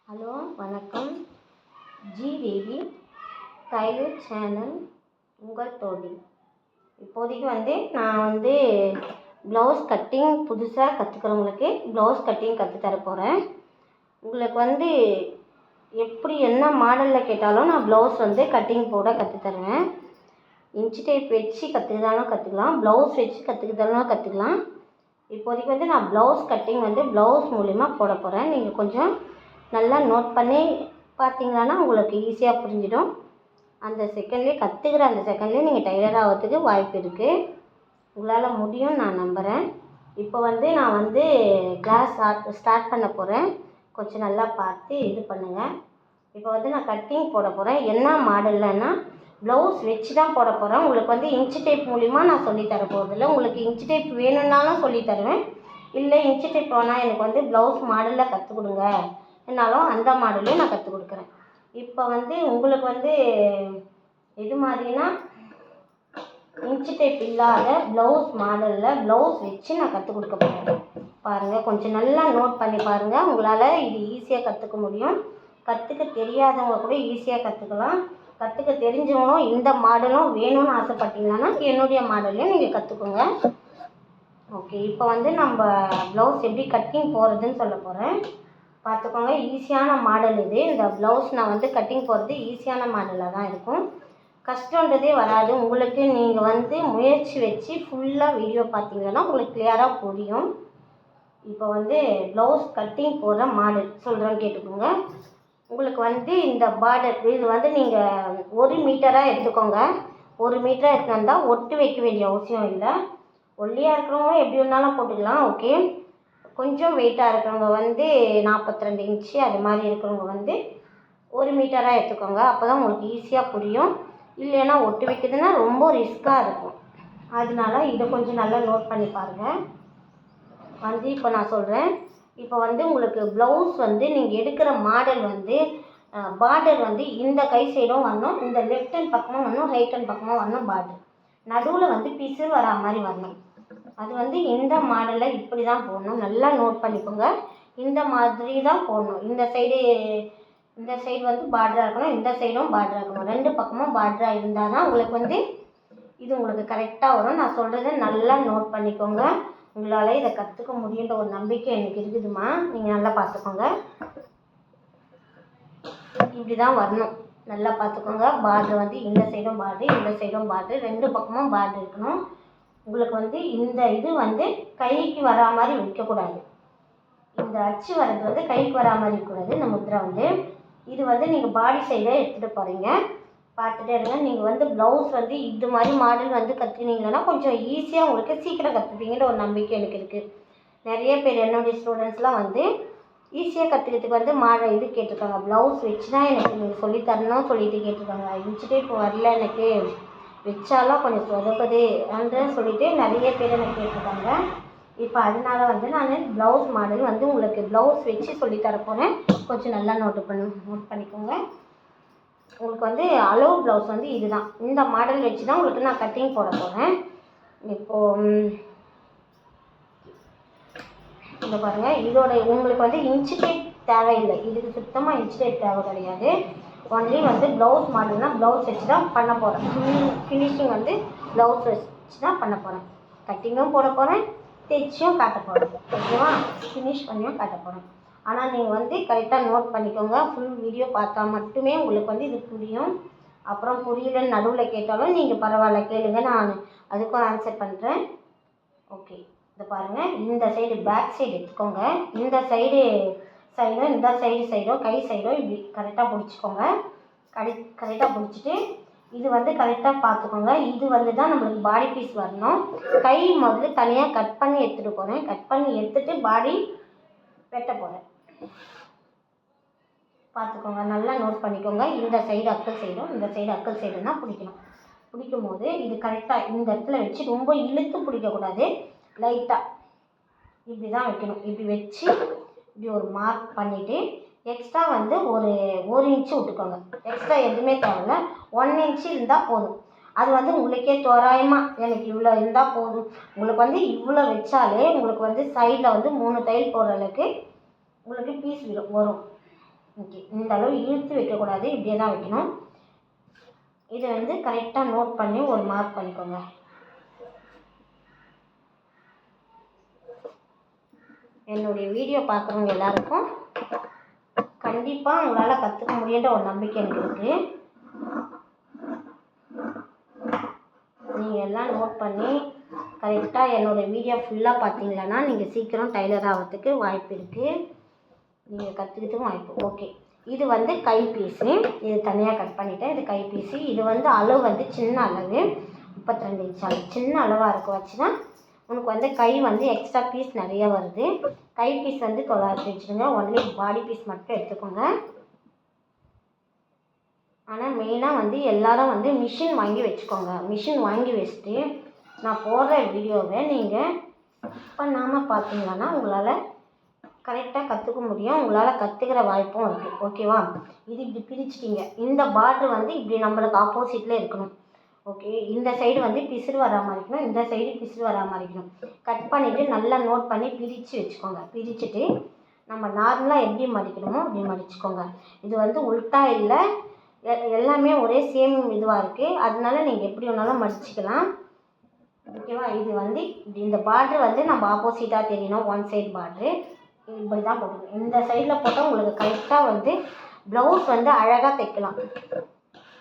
Hello வணக்கம். G தேவி tailor channel உங்கள் தோழி. இப்போதைக்கு நான் ப்ளவுஸ் கட்டிங் புதுசாக கற்றுக்கிறவங்களுக்கு ப்ளவுஸ் கட்டிங் கற்றுத்தர போகிறேன். உங்களுக்கு எப்படி என்ன மாடலில் கேட்டாலும் நான் ப்ளவுஸ் கட்டிங் போட கற்றுத்தருவேன். இன்ச்சி டேப் வச்சு கற்றுக்கிட்டாலும் கற்றுக்கலாம், ப்ளவுஸ் வச்சு கற்றுக்கிட்டாலும் கற்றுக்கலாம். இப்போதைக்கு நான் ப்ளவுஸ் கட்டிங் ப்ளவுஸ் மூலிமா போட போகிறேன். நீங்கள் கொஞ்சம் நல்லா நோட் பண்ணி பார்த்தீங்கன்னா உங்களுக்கு ஈஸியாக புரிஞ்சிடும். அந்த செகண்ட்லேயே நீங்கள் டைலர் ஆகிறதுக்கு வாய்ப்பு இருக்குது. உங்களால் முடியும் நான் நம்புகிறேன். இப்போ நான் கிளாஸ் ஸ்டார்ட் பண்ண போகிறேன். கொஞ்சம் நல்லா பார்த்து இது பண்ணுங்கள். இப்போ நான் கட்டிங் போட போகிறேன். என்ன மாடல்லன்னா ப்ளவுஸ் வச்சு தான் போட போகிறேன். உங்களுக்கு இன்ச்சி டேப் மூலிமா நான் சொல்லித்தர போகிறதில்ல. உங்களுக்கு இன்ச்சி டேப் வேணும்னாலும் சொல்லித்தருவேன். இல்லை இன்ச்சி டேப் வேணால் எனக்கு ப்ளவுஸ் மாடலில் கற்றுக் கொடுங்க என்னாலும் அந்த மாடலையும் நான் கற்றுக் கொடுக்குறேன். இப்போ உங்களுக்கு எது மாதிரினா இன்ச்சி டேப் இல்லாத ப்ளவுஸ் மாடலில் ப்ளவுஸ் வச்சு நான் கற்றுக் கொடுக்க போகிறேன். பாருங்கள், கொஞ்சம் நல்லா நோட் பண்ணி பாருங்கள். உங்களால் இது ஈஸியாக கற்றுக்க முடியும். கற்றுக்க தெரியாதவங்க கூட ஈஸியாக கற்றுக்கலாம். கற்றுக்க தெரிஞ்சவங்களும் இந்த மாடலும் வேணும்னு ஆசைப்பட்டீங்கன்னா என்னுடைய மாடல்லையும் நீங்கள் கற்றுக்குங்க. ஓகே, இப்போ நம்ம ப்ளவுஸ் எப்படி கட்டிங் போகிறதுன்னு சொல்ல போகிறேன். பார்த்துக்கோங்க. ஈஸியான மாடல் இது. இந்த ப்ளவுஸ் நான் கட்டிங் போகிறது ஈஸியான மாடலாக தான் இருக்கும். கஷ்டன்றதே வராது. உங்களுக்கு நீங்கள் முயற்சி வச்சு ஃபுல்லாக வீடியோ பார்த்தீங்கன்னா உங்களுக்கு கிளியராக புரியும். இப்போ ப்ளவுஸ் கட்டிங் போடுற மாடல் சொல்கிறேன்னு கேட்டுக்கோங்க. உங்களுக்கு இந்த பார்டர் இது நீங்கள் 1 மீட்டராக எடுத்துக்கோங்க. 1 மீட்டராக எடுத்துகிட்டு ஒட்டு வைக்க வேண்டிய அவசியம் இல்லை. ஒல்லியாக இருக்கிறவங்க எப்படி வேணாலும் போட்டுக்கலாம். ஓகே, கொஞ்சம் வெயிட்டாக இருக்கிறவங்க 42 இன்ச்சு அது மாதிரி இருக்கிறவங்க 1 மீட்டராக எடுத்துக்கோங்க. அப்போ தான் உங்களுக்கு ஈஸியாக புரியும். இல்லைன்னா ஒட்டு வைக்கிறதுனா ரொம்ப ரிஸ்க்காக இருக்கும். அதனால இதை கொஞ்சம் நல்லா நோட் பண்ணி பாருங்கள். இப்போ நான் சொல்கிறேன். இப்போ உங்களுக்கு ப்ளவுஸ் நீங்கள் எடுக்கிற மாடல் பார்டர் இந்த கை சைடும் வரணும், இந்த லெஃப்ட் ஹேண்ட் பக்கமும் வரணும், ரைட் ஹேண்ட் பக்கமும் வரணும். பார்டர் நடுவில் பிசு வரா மாதிரி வரணும். அது இந்த மாடலில் இப்படி தான் போடணும். நல்லா நோட் பண்ணிக்கோங்க. இந்த மாதிரி தான் போடணும். இந்த சைடு பார்டராக இருக்கணும், இந்த சைடும் பார்டராக இருக்கணும். 2 பக்கமும் பார்டராக இருந்தால் தான் உங்களுக்கு இது உங்களுக்கு கரெக்டாக வரும். நான் சொல்கிறத நல்லா நோட் பண்ணிக்கோங்க. உங்களால் இதை கற்றுக்க முடியுன்ற ஒரு நம்பிக்கை எனக்கு இருக்குதுமா. நீங்கள் நல்லா பார்த்துக்கோங்க. இப்படி தான் வரணும். நல்லா பார்த்துக்கோங்க. பார்டர் இந்த சைடும் பார்டர், இந்த சைடும் பார்டர், 2 பக்கமும் பார்டர் இருக்கணும். உங்களுக்கு இந்த இது கைக்கு வரா மாதிரி வைக்கக்கூடாது. இந்த அச்சு வர்றது கைக்கு வரா மாதிரி இருக்கக்கூடாது. இந்த முத்திரை இது நீங்கள் பாடி சைடாக எடுத்துகிட்டு போகிறீங்க. பார்த்துட்டே இருங்க. நீங்கள் ப்ளவுஸ் இது மாதிரி மாடல் கற்றுக்கினீங்கன்னா கொஞ்சம் ஈஸியாக உங்களுக்கு சீக்கிரம் கற்றுப்பீங்கன்ற ஒரு நம்பிக்கை எனக்கு இருக்குது. நிறைய பேர் என்னுடைய ஸ்டூடெண்ட்ஸ்லாம் ஈஸியாக கற்றுக்கிறதுக்கு மாடல் இது கேட்டிருக்காங்க. ப்ளவுஸ் வச்சு தான் எனக்கு நீங்கள் சொல்லித்தரணும் சொல்லிட்டு கேட்டிருக்காங்க. இன்ச்சி டேப் வரல எனக்கு, வச்சாலும் கொஞ்சம் சொதப்புது அப்படின்னு சொல்லிட்டு நிறைய பேர் எனக்கு கேட்டிருக்காங்க. இப்போ அதனால நான் ப்ளவுஸ் மாடல் உங்களுக்கு ப்ளவுஸ் வச்சு சொல்லித்தர போகிறேன். கொஞ்சம் நல்லா நோட் பண்ணிக்கோங்க. உங்களுக்கு அளவு ப்ளவுஸ் இதுதான். இந்த மாடல் வச்சு தான் உங்களுக்கு நான் கட்டிங் போட போகிறேன். இப்போது இதை பாருங்கள். இதோட உங்களுக்கு இன்ச்சி டேப் தேவையில்லை. இதுக்கு சுத்தமாக இன்ச்சி டேப் தேவை கிடையாது. ஒன்லி ப்ளவுஸ் மாடல்னால் ப்ளவுஸ் வச்சு தான் பண்ண போகிறேன். ஃபினிஷிங் ப்ளவுஸ் வச்சு தான் பண்ண போகிறேன். கட்டிங்கும் போட போகிறேன், தைச்சியும் காட்ட போகிறேன். ஓகேவா? ஃபினிஷ் பண்ணியும் காட்ட போகிறேன். ஆனால் நீங்கள் கரெக்டாக நோட் பண்ணிக்கோங்க. ஃபுல் வீடியோ பார்த்தா மட்டுமே உங்களுக்கு இது புரியும். அப்புறம் புரியலன்னு நடுவில் கேட்டாலும் நீங்கள் பரவாயில்ல கேளுங்க, நான் அதுக்கும் ஆன்சர் பண்ணுறேன். ஓகே, இதை பாருங்கள். இந்த சைடு பேக் சைடு எடுத்துக்கோங்க. இந்த சைடும் இந்த சைடும் கை சைடும் இப்படி கரெக்டாக பிடிச்சிக்கோங்க. கரெக்டாக பிடிச்சிட்டு இது கரெக்டாக பார்த்துக்கோங்க. இது தான் நம்மளுக்கு பாடி பீஸ் வரணும். கை முதல்ல தனியாக கட் பண்ணி எடுத்துகிட்டு போகிறேன். கட் பண்ணி எடுத்துகிட்டு பாடி வெட்ட போகிறேன். பார்த்துக்கோங்க. நல்லா நோட் பண்ணிக்கோங்க. இந்த சைடு அக்கல் சைடும் இந்த சைடு அக்கல் சைடும் தான் பிடிக்கணும். பிடிக்கும் போது இது கரெக்டாக இந்த இடத்துல வச்சு ரொம்ப இழுத்து பிடிக்கக்கூடாது. லைட்டாக இப்படி தான் வைக்கணும். இப்படி வச்சு இப்படி ஒரு மார்க் பண்ணிவிட்டு எக்ஸ்ட்ரா ஒரு இன்ச்சு விட்டுக்கோங்க. எக்ஸ்ட்ரா எதுவுமே தேவையில்ல. 1 இன்ச்சு இருந்தால் போதும். அது உங்களுக்கே தோராயமாக எனக்கு இவ்வளோ இருந்தால் போதும். உங்களுக்கு இவ்வளோ வச்சாலே உங்களுக்கு சைடில் 3 தையல் போடுற அளவுக்கு உங்களுக்கு பீஸ் வரும். ஓகே, இந்த அளவு இழுத்து வைக்கக்கூடாது, இப்படியே தான் வைக்கணும். இதை வந்து கரெக்டாக நோட் பண்ணி ஒரு மார்க் பண்ணிக்கோங்க. என்னுடைய வீடியோ பார்க்குறவங்க எல்லாருக்கும் கண்டிப்பாக உங்களால் கற்றுக்க முடியுன்ற ஒரு நம்பிக்கை எனக்கு இருக்குது. நீங்கள் எல்லாம் நோட் பண்ணி கரெக்டாக என்னோடய வீடியோ ஃபுல்லாக பார்த்தீங்களன்னா நீங்கள் சீக்கிரம் டைலர் ஆகிறதுக்கு வாய்ப்பு இருக்குது, நீங்கள் கற்றுக்கிறதுக்கும் வாய்ப்பு. ஓகே, இது வந்து கை பீஸு, இது தனியாக கட் பண்ணிவிட்டேன். இது கை பீஸு. இது வந்து அளவு வந்து சின்ன அளவு 32 இன்ச் அளவு, சின்ன அளவாக இருக்க வச்சு தான் உனக்கு வந்து கை வந்து எக்ஸ்ட்ரா பீஸ் நிறைய வருது. கை பீஸ் வந்து 900 வச்சுருங்க. ஒன்லி பாடி பீஸ் மட்டும் எடுத்துக்கோங்க. ஆனால் மெயினாக வந்து எல்லோரும் வந்து மிஷின் வாங்கி வச்சுக்கோங்க. மிஷின் வாங்கி வச்சுட்டு நான் போடுற வீடியோவை நீங்கள் பண்ணாமல் பார்த்தீங்கன்னா உங்களால் கரெக்டாக கற்றுக்க முடியும், உங்களால் கற்றுக்கிற வாய்ப்பும் இருக்குது. ஓகேவா? இது இப்படி பிரிச்சுட்டிங்க. இந்த பார்ட்ரு வந்து இப்படி நம்மளுக்கு ஆப்போசிட்டில் இருக்கணும். ஓகே, இந்த சைடு வந்து பிசுறு வராமல் இருக்கணும், இந்த சைடு பிசுறு வராமல் இருக்கணும். கட் பண்ணிவிட்டு நல்லா நோட் பண்ணி பிரித்து வச்சுக்கோங்க. பிரிச்சுட்டு நம்ம நார்மலாக எப்படி மடிக்கணுமோ அப்படி மடிச்சுக்கோங்க. இது வந்து உல்ட்டா இல்லை, எல்லாமே ஒரே சேம் இதுவாக இருக்குது. அதனால நீங்கள் எப்படி வேணாலும் மடிச்சுக்கலாம். ஓகேவா? இது வந்து இந்த பார்ட்ரு வந்து நம்ம ஆப்போசிட்டாக தெரியணும். ஒன் சைடு பார்ட்ரு இப்படி தான் போட்டுக்கணும். இந்த சைடில் போட்டால் உங்களுக்கு கரெக்டாக வந்து ப்ளவுஸ் வந்து அழகாக தைக்கலாம்.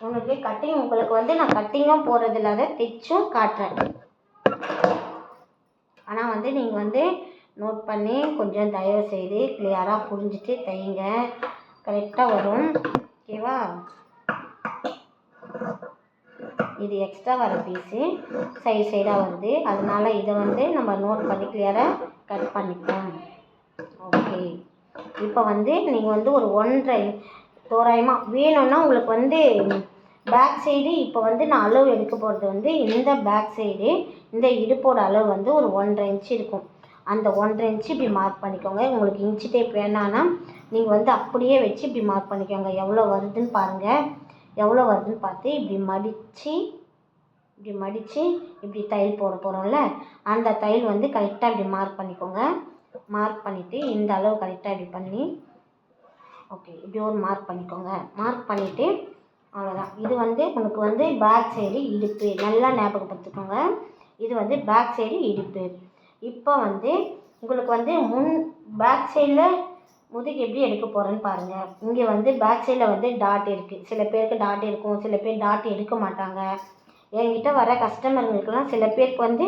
உங்களுக்கு வந்து நான் கட்டிங்கும் போடுறது இல்லாத தைச்சும் காட்டுறேன். ஆனால் வந்து நீங்கள் வந்து நோட் பண்ணி கொஞ்சம் தயவு செய்து கிளியராக புரிஞ்சுட்டு தைங்க, கரெக்டாக வரும். ஓகேவா? இது எக்ஸ்ட்ரா வர பீஸு சைடாக வருது, அதனால் இதை வந்து நம்ம நோட் பண்ணி கிளியராக கட் பண்ணிப்போம். ஓகே, இப்போ வந்து நீங்கள் வந்து ஒரு 1.5 தோராயமாக வேணும்னா உங்களுக்கு வந்து பேக் சைடு இப்போ வந்து நான் அளவு எடுக்க போகிறது வந்து இந்த பேக் சைடு இந்த இடுப்போட அளவு வந்து ஒரு 1.5 இன்ச்சு இருக்கும். அந்த 1.5 இன்ச்சு இப்படி மார்க் பண்ணிக்கோங்க. உங்களுக்கு இன்ச்சு டேப் வேணான்னா நீங்கள் வந்து அப்படியே வச்சு இப்படி மார்க் பண்ணிக்கோங்க. எவ்வளோ வருதுன்னு பாருங்கள். எவ்வளோ வருதுன்னு பார்த்து இப்படி மடித்து இப்படி தையல் போட போகிறோம்ல, அந்த தையல் வந்து கரெக்டாக இப்படி மார்க் பண்ணிக்கோங்க. மார்க் பண்ணிவிட்டு இந்த அளவு கரெக்டாக இப்படி பண்ணி ஓகே இப்படி ஒரு மார்க் பண்ணிக்கோங்க. மார்க் பண்ணிவிட்டு அவ்வளோதான். இது வந்து உனக்கு வந்து பேக் சைடு இடுப்பு, நல்லா ஞாபகப்படுத்திக்கோங்க. இது வந்து பேக் சைடு இடுப்பு. இப்போ வந்து உங்களுக்கு வந்து பேக் சைடில் முதுகு எப்படி எடுக்க போகிறேன்னு பாருங்கள். இங்கே வந்து பேக் சைடில் வந்து டாட் இருக்குது. சில பேருக்கு டாட் இருக்கும், சில பேர் டாட் எடுக்க மாட்டாங்க. என்கிட்ட வர கஸ்டமருங்களுக்கெல்லாம் சில பேருக்கு வந்து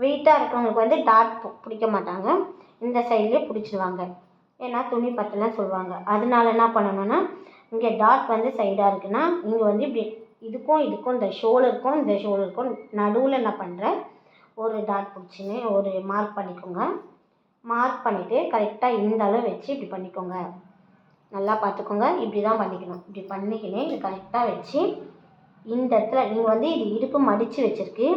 வெயிட்டாக இருக்கிறவங்களுக்கு வந்து டாட் பிடிக்க மாட்டாங்க, இந்த சைட்லேயே பிடிச்சிடுவாங்க. ஏன்னா துணி பத்தலைன்னு சொல்லுவாங்க. அதனால என்ன பண்ணணும்னா இங்கே டாட் வந்து சைடாக இருக்குன்னா இங்கே வந்து இப்படி இதுக்கும் இந்த ஷோல்டருக்கும் நடுவில் என்ன பண்ணுறேன், ஒரு டாட் பிடிச்சின்னு ஒரு மார்க் பண்ணிக்கோங்க. மார்க் பண்ணிவிட்டு கரெக்டாக இந்த அளவு வச்சு இப்படி பண்ணிக்கோங்க. நல்லா பார்த்துக்கோங்க, இப்படி தான் பண்ணிக்கணும். இப்படி பண்ணிக்கினே இது கரெக்டாக வச்சு இந்த இடத்துல நீங்கள் வந்து இது இடுப்பு மடித்து வச்சுருக்கு,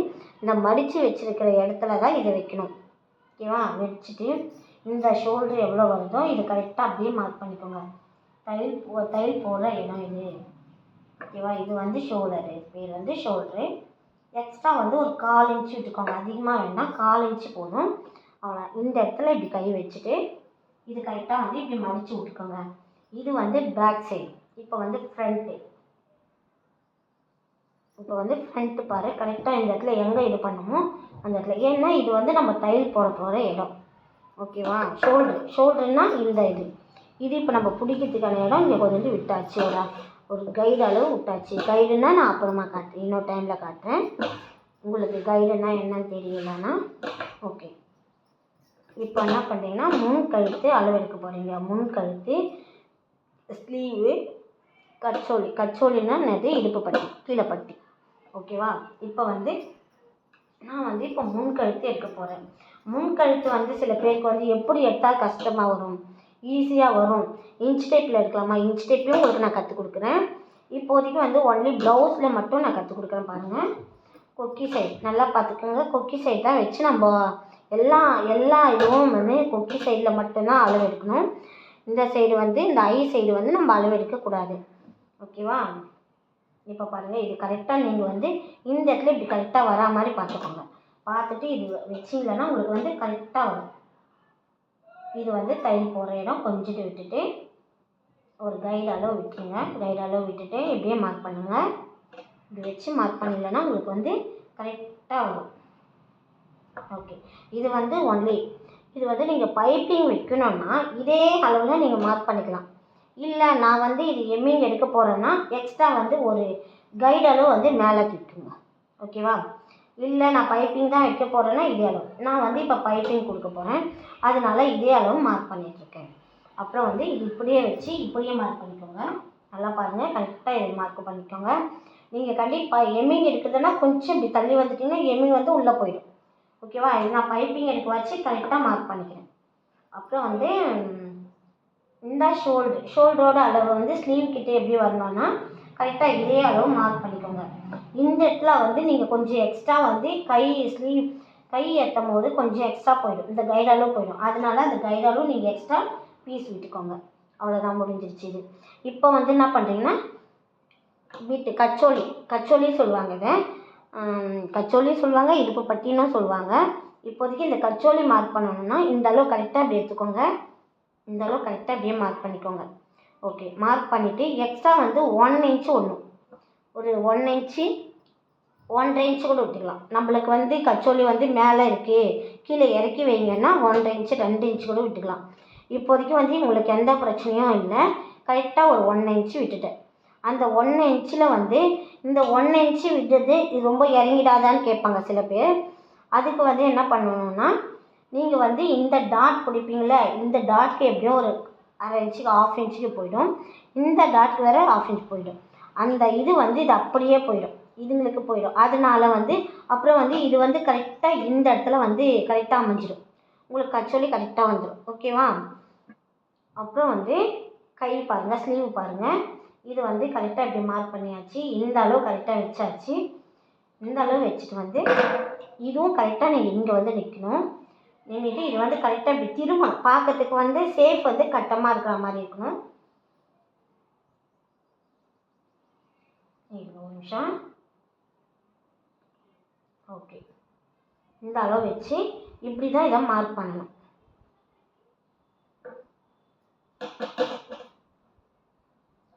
இந்த மடித்து வச்சுருக்கிற இடத்துல தான் இதை வைக்கணும். ஓகேவா? வச்சுட்டு இந்த ஷோல்ட்ரு எவ்வளோ வருதோ இது கரெக்டாக அப்படியே மார்க் பண்ணிக்கோங்க. தையல் போடுற இடம் இது. ஓகேவா? இது வந்து ஷோல்டரு, பேர் வந்து ஷோல்ட்ரு. எக்ஸ்ட்ரா வந்து ஒரு 1/4 இன்ச்சு விட்டுக்கோங்க. அதிகமாக வேணால் 1/4 இன்ச்சு போதும். அவ்வளோ. இந்த இடத்துல இப்படி கை வச்சுட்டு இது கரெக்டாக வந்து இப்படி மடித்து விட்டுக்கோங்க. இது வந்து பேக் சைடு. இப்போ வந்து ஃப்ரண்ட்டு. இப்போ வந்து ஃப்ரண்ட்டு பாரு, கரெக்டாக இந்த இடத்துல எங்கே இது பண்ணுமோ அந்த இடத்துல. ஏன்னா இது வந்து நம்ம தையல் போட போகிற இடம். ஓகேவா? ஷோல்டருன்னா இந்த இது இப்போ நம்ம பிடிக்கிறதுக்கான இடம் இங்கே கொஞ்சம் விட்டாச்சு. ஒரு கைடு அளவு விட்டாச்சு. கைடுன்னா நான் அப்புறமா காட்டுறேன், இன்னொரு டைமில் காட்டுறேன். உங்களுக்கு கைடுன்னா என்னன்னு தெரியலன்னா ஓகே. இப்போ என்ன பண்ணுறீங்கன்னா முன் கழுத்து அளவு எடுக்க போகிறீங்க. முன் கழுத்து, ஸ்லீவு, கச்சோலின்னா என்னது, இடுப்பு பட்டி, கீழே பட்டி. ஓகேவா? இப்போ வந்து நான் வந்து இப்போ முன் கழுத்து எடுக்க போகிறேன். முன் கழுத்து வந்து சில பேருக்கு வந்து எப்படி எடுத்தால் கஷ்டமாக வரும், ஈஸியாக வரும். இன்ச் டேப்பில் எடுக்கலாமா? இன்ச் டேப்லையும் உங்களுக்கு நான் கற்றுக் கொடுக்குறேன். இப்போதைக்கு வந்து ஒன்லி ப்ளவுஸில் மட்டும் நான் கற்றுக் கொடுக்குறேன் பாருங்கள். கொக்கி சைடு நல்லா பார்த்துக்கோங்க. கொக்கி சைடு தான் வச்சு நம்ம எல்லா இதுவும் வந்து கொக்கி சைடில் மட்டும்தான் அளவு எடுக்கணும். இந்த சைடு வந்து இந்த ஐ சைடு வந்து நம்ம அளவு எடுக்கக்கூடாது. ஓகேவா? இப்போ பாருங்கள், இது கரெக்டாக நீங்கள் வந்து இந்த இடத்துல இப்படி கரெக்டாக வரா மாதிரி பார்த்துக்கோங்க. பார்த்துட்டு இது வச்சிங்களன்னா உங்களுக்கு வந்து கரெக்டாக வரும். இது வந்து தையல் போடுற இடம் கொஞ்சிட்டு விட்டுட்டு ஒரு கைடு அளவு விட்டுருங்க. கைடு அளவு விட்டுட்டு இப்படியே மார்க் பண்ணுங்கள். இப்படி வச்சு மார்க் பண்ணிடலன்னா உங்களுக்கு வந்து கரெக்டாக வரும். ஓகே, இது வந்து ஒன்லி இது வந்து நீங்கள் பைப்பிங் வைக்கணும்னா இதே அளவில் நீங்கள் மார்க் பண்ணிக்கலாம். இல்லை நான் வந்து இது எம்மிங் எடுக்க போகிறேன்னா எக்ஸ்ட்ரா வந்து ஒரு கைடு அளவு வந்து மேலே தூக்குங்க. ஓகேவா? இல்லை நான் பைப்பிங் தான் வைக்க போகிறேன்னா இதே அளவு. நான் வந்து இப்போ பைப்பிங் கொடுக்க போகிறேன், அதனால இதே அளவு மார்க் பண்ணிகிட்ருக்கேன். அப்புறம் வந்து இது இப்படியே வச்சு இப்படியே மார்க் பண்ணிக்கோங்க. நல்லா பாருங்கள், கரெக்டாக இது மார்க் பண்ணிக்கோங்க. நீங்கள் கண்டிப்பாக எம்மிங் எடுக்கிறதுனா கொஞ்சம் இப்படி தள்ளி வந்துட்டிங்கன்னா எம்மிங் வந்து உள்ளே போயிடும். ஓகேவா? இது நான் பைப்பிங் எடுக்க வச்சு கரெக்டாக மார்க் பண்ணிக்கிறேன். அப்புறம் வந்து இந்த ஷோல்டரோட அளவு வந்து ஸ்லீவ் கிட்டே எப்படி வரணும்னா கரெக்டாக இதே அளவு மார்க் பண்ணிக்கோங்க. இந்த இடத்துல வந்து நீங்கள் கொஞ்சம் எக்ஸ்ட்ரா வந்து கை ஏற்றும் போது கொஞ்சம் எக்ஸ்ட்ரா போயிடும், இந்த கைடு அளவு போயிடும். அதனால அந்த கைடு அளவு நீங்கள் எக்ஸ்ட்ரா பீஸ் விட்டுக்கோங்க. அவ்வளோதான், முடிஞ்சிருச்சு. இது இப்போ வந்து என்ன பண்ணுறீங்கன்னா கச்சோலி சொல்லுவாங்க. இதை கச்சோலி சொல்லுவாங்க, இடுப்பு பட்டினும் சொல்லுவாங்க. இப்போதைக்கு இந்த கச்சோலி மார்க் பண்ணணும்னா இந்த அளவு கரெக்டாக அப்படி எடுத்துக்கோங்க. இந்த அளவு கரெக்டாக அப்படியே மார்க் பண்ணிக்கோங்க. ஓகே, மார்க் பண்ணிவிட்டு எக்ஸ்ட்ரா வந்து 1 இன்ச்சு ஒரு 1 இன்ச்சு 1.5 இன்ச்சு கூட விட்டுக்கலாம். நம்மளுக்கு வந்து கச்சோலி வந்து மேலே இருக்குது, கீழே இறக்கி வைங்கன்னா 1.5 இன்ச்சு 2 இன்ச்சு கூட விட்டுக்கலாம். இப்போதைக்கு வந்து உங்களுக்கு எந்த பிரச்சனையும் இல்லை. கரெக்டாக ஒரு 1 இன்ச்சு விட்டுட்டேன். அந்த 1 இன்ச்சில் வந்து இந்த 1 இன்ச்சு விட்டுறது இது ரொம்ப இறங்கிடாதான்னு கேட்பாங்க சில பேர். அதுக்கு வந்து என்ன பண்ணணும்னா நீங்கள் வந்து இந்த டாட் பிடிப்பீங்கள, இந்த டாட்க்கு எப்படியும் ஒரு 1/2 இன்ச்சுக்கு 1/2 இன்ச்சுக்கு போயிடும். இந்த டாட்க்கு வேறு 1/2 இன்ச் போயிடும். அந்த இது வந்து இது அப்படியே போயிடும், இதுங்களுக்கு போயிடும். அதனால வந்து அப்புறம் வந்து இது வந்து கரெக்டாக இந்த இடத்துல வந்து கரெக்டாக அமைஞ்சிடும், உங்களுக்கு கச்சோலி கரெக்டாக வந்துடும். ஓகேவா? அப்புறம் வந்து கை பாருங்கள், ஸ்லீவ் பாருங்கள். இது வந்து கரெக்டாக இப்படி மார்க் பண்ணியாச்சு. இந்த அளவு கரெக்டாக வச்சாச்சு. இந்த அளவு வச்சுட்டு வந்து இதுவும் கரெக்டாக நீங்கள் இங்கே வந்து நிற்கணும். நின்றுட்டு இது வந்து கரெக்டாக இப்படி திரும்பணும். பார்க்கறதுக்கு வந்து ஷேப் வந்து கட்டமாக இருக்கிற மாதிரி இருக்கணும். ஒரு நிமிஷம். ஓகே, இந்த அளவு வச்சு இப்படி தான் இதை மார்க் பண்ணணும்.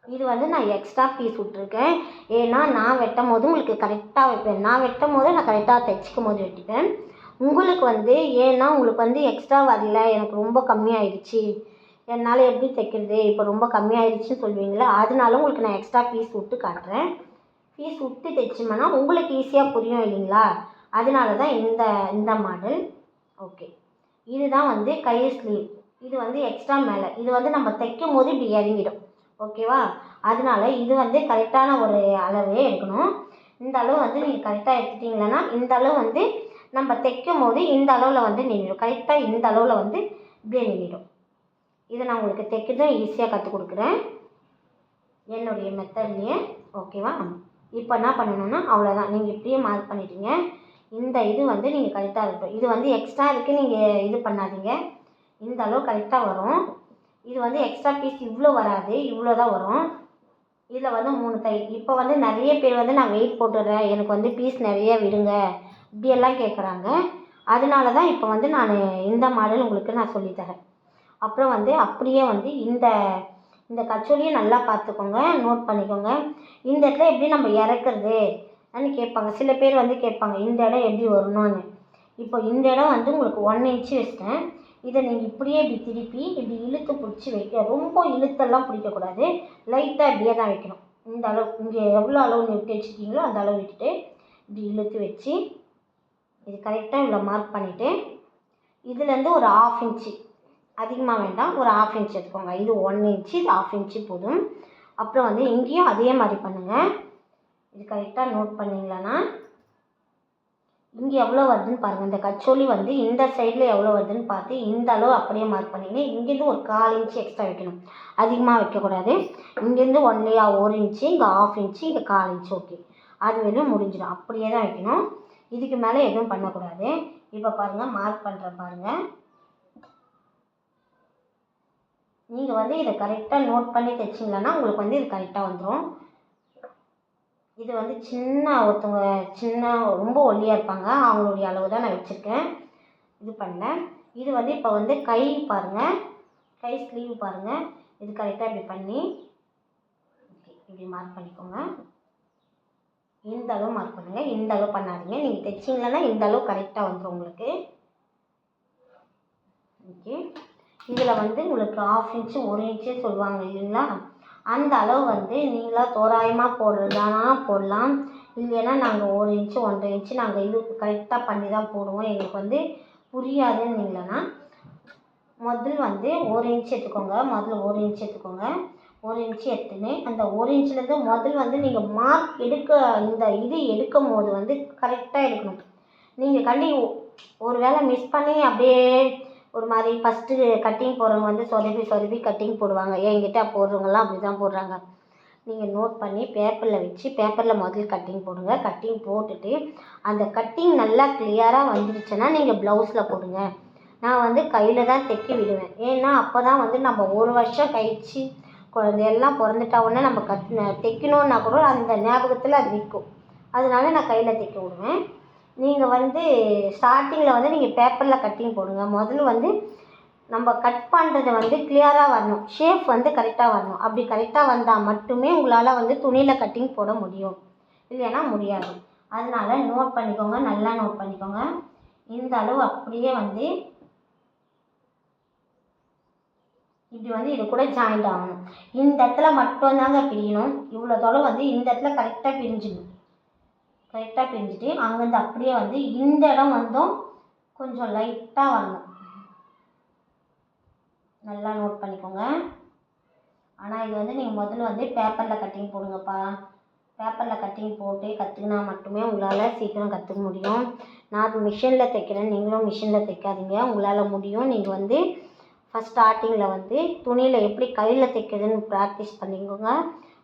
இது வந்து நான் எக்ஸ்ட்ரா பீஸ் விட்ருக்கேன். ஏன்னா நான் வெட்டும் போது உங்களுக்கு கரெக்டாக வைப்பேன். நான் வெட்டும் போது நான் கரெக்டாக தைச்சிக்கும் போது வெட்டிப்பேன். உங்களுக்கு வந்து ஏன்னா உங்களுக்கு வந்து எக்ஸ்ட்ரா வரல, எனக்கு ரொம்ப கம்மியாயிடுச்சு, என்னால் எப்படி தைக்கிறது, இப்போ ரொம்ப கம்மியாயிடுச்சுன்னு சொல்லுவீங்களா, அதனால உங்களுக்கு நான் எக்ஸ்ட்ரா பீஸ் விட்டு காட்டுறேன். பீஸ் விட்டு தைச்சோம்னா உங்களுக்கு ஈஸியாக புரியும் இல்லைங்களா, அதனால தான் இந்த மாடல். ஓகே, இதுதான் வந்து கை ஸ்லீவ். இது வந்து எக்ஸ்ட்ரா மேலே, இது வந்து நம்ம தைக்கும் போது இப்படி இறங்கிடும். ஓகேவா? அதனால இது வந்து கரெக்டான ஒரு அளவே எடுக்கணும். இந்த அளவு வந்து நீங்கள் கரெக்டாக எடுத்துட்டிங்களன்னா இந்த அளவு வந்து நம்ம தைக்கும் போது இந்த அளவில் வந்து நின்றுடும். கரெக்டாக இந்த அளவில் வந்து இப்படியே நின்றுடும். இதை நான் உங்களுக்கு தைக்கிறதும் ஈஸியாக கற்றுக் கொடுக்குறேன் என்னுடைய மெத்தட்லேயே. ஓகேவா? இப்போ என்ன பண்ணணும்னா அவ்வளோதான், நீங்கள் இப்படியே மார்க் பண்ணிட்டீங்க. இந்த இது வந்து நீங்கள் கரெக்டாக இருக்கட்டும். இது வந்து எக்ஸ்ட்ரா இருக்குது, நீங்கள் இது பண்ணாதீங்க. இந்த அளவு கரெக்டாக வரும். இது வந்து எக்ஸ்ட்ரா பீஸ் இவ்வளோ வராது, இவ்வளோ தான் வரும். இதில் வந்து 3 தையல். இப்போ வந்து நிறைய பேர் வந்து நான் வெயிட் போட்டுடுறேன், எனக்கு வந்து பீஸ் நிறைய விடுங்க இப்படியெல்லாம் கேட்குறாங்க. அதனால தான் இப்போ வந்து நான் இந்த மாடல் உங்களுக்கு நான் சொல்லித்தரேன். அப்புறம் வந்து அப்படியே வந்து இந்த கச்சோலியை நல்லா பார்த்துக்கோங்க, நோட் பண்ணிக்கோங்க. இந்த இடத்துல எப்படி நம்ம இறக்குறது கேட்பாங்க சில பேர் வந்து கேட்பாங்க, இந்த இடம் எப்படி வரணும்னு. இப்போ இந்த இடம் வந்து உங்களுக்கு 1 இன்ச்சு வச்சிட்டேன். இதை நீங்கள் இப்படியே இப்படி திருப்பி இப்படி இழுத்து பிடிச்சி வைக்க, ரொம்ப இழுத்தெல்லாம் பிடிக்கக்கூடாது, லைட்டாக இப்படியே தான் வைக்கணும். இந்த அளவு இங்கே எவ்வளோ அளவு விட்டு வச்சுருக்கீங்களோ அந்த அளவு விட்டுட்டு இப்படி இழுத்து வச்சு இது கரெக்டாக இவ்வளோ மார்க் பண்ணிவிட்டு இதுலேருந்து ஒரு 1/2 இன்ச்சு, அதிகமாக வேண்டாம், ஒரு 1/2 இன்ச் எடுத்துக்கோங்க. இது 1 இன்ச்சு, இது 1/2 இன்ச்சு போதும். அப்புறம் வந்து இங்கேயும் அதே மாதிரி பண்ணுங்கள். இது கரெக்டாக நோட் பண்ணிங்களன்னா இங்கே எவ்வளோ வருதுன்னு பாருங்கள். இந்த கச்சோலி வந்து இந்த சைடில் எவ்வளோ வருதுன்னு பார்த்து இந்த அளவு அப்படியே மார்க் பண்ணிங்கன்னா இங்கேருந்து ஒரு 1/4 இன்ச்சு எக்ஸ்ட்ரா வைக்கணும், அதிகமாக வைக்கக்கூடாது. இங்கேருந்து 1 இன்ச்சு, இங்கே 1/2 இன்ச்சு, இங்கே 1/4 இன்ச்சு. ஓகே, அது வேணும், முடிஞ்சிடும். அப்படியே தான் வைக்கணும், இதுக்கு மேலே எதுவும் பண்ணக்கூடாது. இப்போ பாருங்கள், மார்க் பண்ணுறேன் பாருங்கள். நீங்கள் வந்து இதை கரெக்டாக நோட் பண்ணி தைச்சிங்களன்னா உங்களுக்கு வந்து இது கரெக்டாக வந்துடும். இது வந்து சின்ன ரொம்ப ஒல்லியாக இருப்பாங்க, அவங்களுடைய அளவு தான் நான் வச்சுருக்கேன், இது பண்ணேன். இது வந்து இப்போ வந்து கை பாருங்கள், கை ஸ்லீவ் பாருங்கள், இது கரெக்டாக இப்படி பண்ணி இப்படி மார்க் பண்ணிக்கோங்க. இந்த அளவு மார்க் பண்ணுங்கள், இந்த அளவு பண்ணாதீங்க. நீங்கள் தைச்சிங்களன்னா இந்த அளவு கரெக்டாக வந்துடும் உங்களுக்கு. ஓகே, இதில் வந்து உங்களுக்கு 1/2 இன்ச்சு 1 இன்ச்சு சொல்லுவாங்க இல்லைங்களா, அந்த அளவு வந்து நீங்களாக தோராயமாக போடுறதானா போடலாம். இல்லைன்னா நாங்கள் 1 இன்ச்சு 1.5 இன்ச்சு நாங்கள் இது கரெக்டாக பண்ணி தான் போடுவோம், எங்களுக்கு வந்து புரியாதுன்னு இல்லைன்னா முதல் வந்து 1 இன்ச் எடுத்துக்கோங்க. முதல்ல 1 இன்ச் எடுத்துக்கோங்க. 1 இன்ச்சு எடுத்துன்னு அந்த 1 இன்ச்லேருந்து முதல் வந்து நீங்கள் மார்க் இந்த இது எடுக்கும் போது வந்து கரெக்டாக எடுக்கணும். நீங்கள் ஒரு வேளை மிஸ் பண்ணி அப்படியே ஒரு மாதிரி ஃபஸ்ட்டு கட்டிங் போடுறவங்க வந்து சொதப்பி கட்டிங் போடுவாங்க. என்கிட்ட போடுறவங்கலாம் அப்படி தான் போடுறாங்க. நீங்கள் நோட் பண்ணி பேப்பரில் முதல்ல கட்டிங் போடுங்க. கட்டிங் போட்டுட்டு அந்த கட்டிங் நல்லா கிளியராக வந்துடுச்சுன்னா நீங்கள் ப்ளவுஸில் போடுங்க. நான் வந்து கையில் தான் தைக்க விடுவேன். ஏன்னா அப்போ தான் வந்து நம்ம 1 வருஷம் கழிச்சு குழந்தையெல்லாம் பிறந்துட்டா உடனே நம்ம தைக்கணுன்னா கூட அந்த ஞாபகத்தில் அது நிற்கும். அதனால நான் கையில் தைக்க விடுவேன். நீங்கள் வந்து ஸ்டார்டிங்கில் வந்து நீங்கள் பேப்பரில் கட்டிங் போடுங்க. முதல்ல வந்து நம்ம கட் பண்ணுறது வந்து கிளியராக வரணும், ஷேப் வந்து கரெக்டாக வரணும். அப்படி கரெக்டாக வந்தால் மட்டுமே உங்களால் வந்து துணியில் கட்டிங் போட முடியும், இல்லைன்னா முடியாது. அதனால நோட் பண்ணிக்கோங்க, நல்லா நோட் பண்ணிக்கோங்க. இந்த அளவு அப்படியே வந்து இப்படி வந்து இது கூட ஜாயிண்ட் ஆகணும். இந்த இடத்துல மட்டும்தாங்க பிரியணும். இவ்வளோ தொலை வந்து இந்த இடத்துல கரெக்டாக பிரிஞ்சிடணும். கரெக்டாக பிரிஞ்சுட்டு அங்கேருந்து அப்படியே வந்து இந்த இடம் வந்தும் கொஞ்சம் லைட்டாக வரணும். நல்லா நோட் பண்ணிக்கோங்க. ஆனால் இது வந்து நீங்கள் முதல்ல வந்து பேப்பரில் கட்டிங் போடுங்கப்பா. பேப்பரில் கட்டிங் போட்டு கற்றுக்கினா மட்டுமே உங்களால் சீக்கிரம் கற்றுக்க முடியும். நான் அது மிஷினில் தைக்கிறேன், நீங்களும் மிஷினில் தைக்காதீங்க, உங்களால் முடியும். நீங்கள் வந்து ஃபஸ்ட் ஸ்டார்டிங்கில் வந்து துணியில் எப்படி கையில் தைக்கிறதுன்னு ப்ராக்டிஸ் பண்ணிக்கோங்க.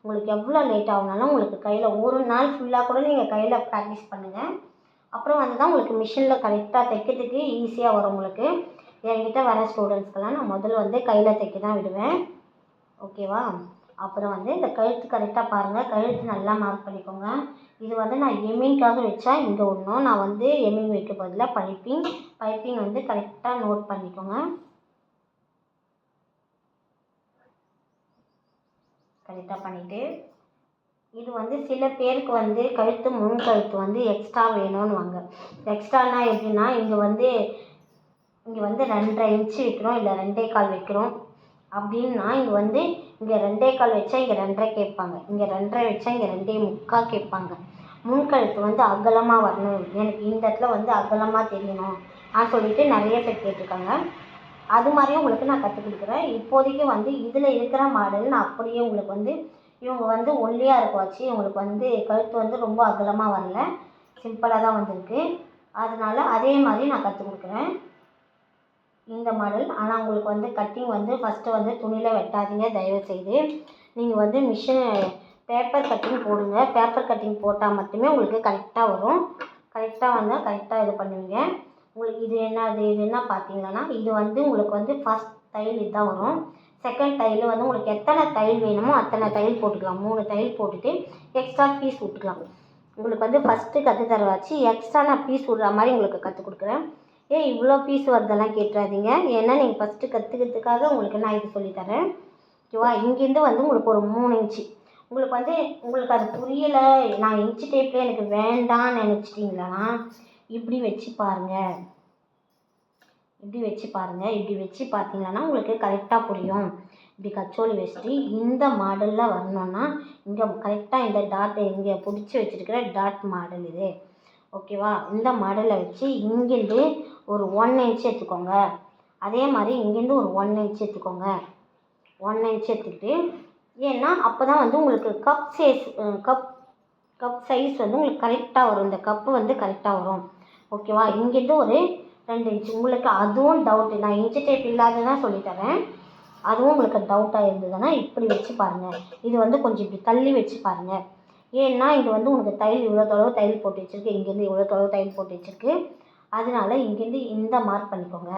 உங்களுக்கு எவ்வளோ லேட் ஆகுனாலும் உங்களுக்கு கையில் ஒரு நாள் ஃபுல்லாக கூட நீங்கள் கையில் ப்ராக்டிஸ் பண்ணுங்கள். அப்புறம் வந்து தான் உங்களுக்கு மிஷினில் கரெக்டாக தைக்கிறதுக்கு ஈஸியாக வரும் உங்களுக்கு. என்கிட்ட வர ஸ்டூடெண்ட்ஸ்க்கெல்லாம் நான் முதல்ல வந்து கையில் தைக்க தான் விடுவேன். ஓகேவா? அப்புறம் வந்து இந்த கழுத்து கரெக்டாக பாருங்கள், கழுத்து நல்லா மார்க் பண்ணிக்கோங்க. இது வந்து நான் எம்மிங்காக வச்சா இங்கே ஒன்றும், நான் வந்து எம்மிங் வைக்க பதிலாக பைப்பிங் வந்து கரெக்டாக நோட் பண்ணிக்கோங்க. கரெக்டாக பண்ணிவிட்டு இது வந்து சில பேருக்கு வந்து முன் கழுத்து வந்து எக்ஸ்ட்ரா வேணும்னு வாங்க. எக்ஸ்ட்ரானா எப்படின்னா இங்கே வந்து 2.5 இன்ச்சு வைக்கிறோம், இல்லை 2.25 வைக்கிறோம் அப்படின்னா இங்கே 2.25 வச்சா இங்கே 2.5 கேட்பாங்க, இங்கே 2.5 வச்சா இங்கே 2.25 கேட்பாங்க. முன்கழுத்து வந்து அகலமாக வரணும், எனக்கு இந்த இடத்துல வந்து அகலமாக தெரியணும் சொல்லிட்டு நிறைய பேர் கேட்டிருக்காங்க. அது மாதிரியும் உங்களுக்கு நான் கற்றுக் கொடுக்குறேன். இப்போதைக்கு வந்து இதில் இருக்கிற மாடல் நான் அப்படியே உங்களுக்கு வந்து இவங்க வந்து ஒல்லியாக இருக்க வச்சு இவங்களுக்கு வந்து கழுத்து வந்து ரொம்ப அகலமாக வரல, சிம்பிளாக தான் வந்திருக்கு. அதனால் அதே மாதிரி நான் கற்றுக் கொடுக்குறேன் இந்த மாடல். ஆனால் உங்களுக்கு வந்து கட்டிங் வந்து ஃபஸ்ட்டு வந்து துணியில் வெட்டாதீங்க தயவுசெய்து. நீங்கள் வந்து பேப்பர் கட்டிங் போடுங்க. பேப்பர் கட்டிங் போட்டால் மட்டுமே உங்களுக்கு கரெக்டாக வரும். கரெக்டாக வந்தால் கரெக்டாக இது பண்ணுவீங்க. உங்களுக்கு இது என்ன பார்த்தீங்கன்னா இது வந்து உங்களுக்கு வந்து ஃபஸ்ட் தையல் இதுதான் வரும். செகண்ட் தையல் வந்து உங்களுக்கு எத்தனை தையல் வேணுமோ அத்தனை தையல் போட்டுக்கலாம். 3 தையல் போட்டுட்டு எக்ஸ்ட்ரா பீஸ் விட்டுக்கலாம். உங்களுக்கு வந்து ஃபஸ்ட்டு கற்றுத்தர வச்சு எக்ஸ்ட்ரா நான் பீஸ் விடுற மாதிரி உங்களுக்கு கற்றுக் கொடுக்குறேன். இவ்வளோ பீஸ் வருதெல்லாம் கேட்டுறாதீங்க, ஏன்னா நீங்கள் ஃபஸ்ட்டு கற்றுக்கிறதுக்காக உங்களுக்கு நான் இது சொல்லித்தரேன். ஓகேவா? இங்கேருந்து வந்து உங்களுக்கு ஒரு 3 இன்ச்சு உங்களுக்கு அது புரியலை, நான் இன்ச்சு டேப்பில் எனக்கு வேண்டான்னு நினச்சிட்டிங்களா இப்படி வச்சு பாருங்கள். இப்படி வச்சு பார்த்தீங்கன்னா உங்களுக்கு கரெக்டாக புரியும். இப்படி கச்சோலி வச்சுட்டு இந்த மாடலில் வரணுன்னா இங்கே கரெக்டாக இந்த டாட் இங்கே பிடிச்சி வச்சுருக்கிற டாட் மாடல் இது. ஓகேவா? இந்த மாடலில் வச்சு இங்கேருந்து ஒரு 1 இன்ச் எடுத்துக்கோங்க. அதே மாதிரி இங்கேருந்து ஒரு 1 இன்ச் எடுத்துக்கோங்க. 1 இன்ச் எடுத்துக்கிட்டு, ஏன்னா அப்போ தான் வந்து உங்களுக்கு கப் சைஸ் வந்து உங்களுக்கு கரெக்டாக வரும். இந்த கப்பு வந்து கரெக்டாக வரும். ஓகேவா? இங்கேருந்து ஒரு 2 இன்ச். உங்களுக்கு அதுவும் டவுட்டு, நான் இன்ச்சு டேப் இல்லாததான் சொல்லித்தரேன். அதுவும் உங்களுக்கு டவுட்டாக இருந்ததுன்னா இப்படி வச்சு பாருங்கள். இது வந்து கொஞ்சம் இப்படி தள்ளி வச்சு பாருங்கள். ஏன்னா இது வந்து உங்களுக்கு தையல் இவ்வளோ தொலைவு தையல் போட்டு வச்சுருக்கு, இங்கேருந்து இவ்வளோ தொலைவு தையல் போட்டு வச்சுருக்கு. அதனால இங்கேருந்து இந்த மார்க் பண்ணிக்கோங்க.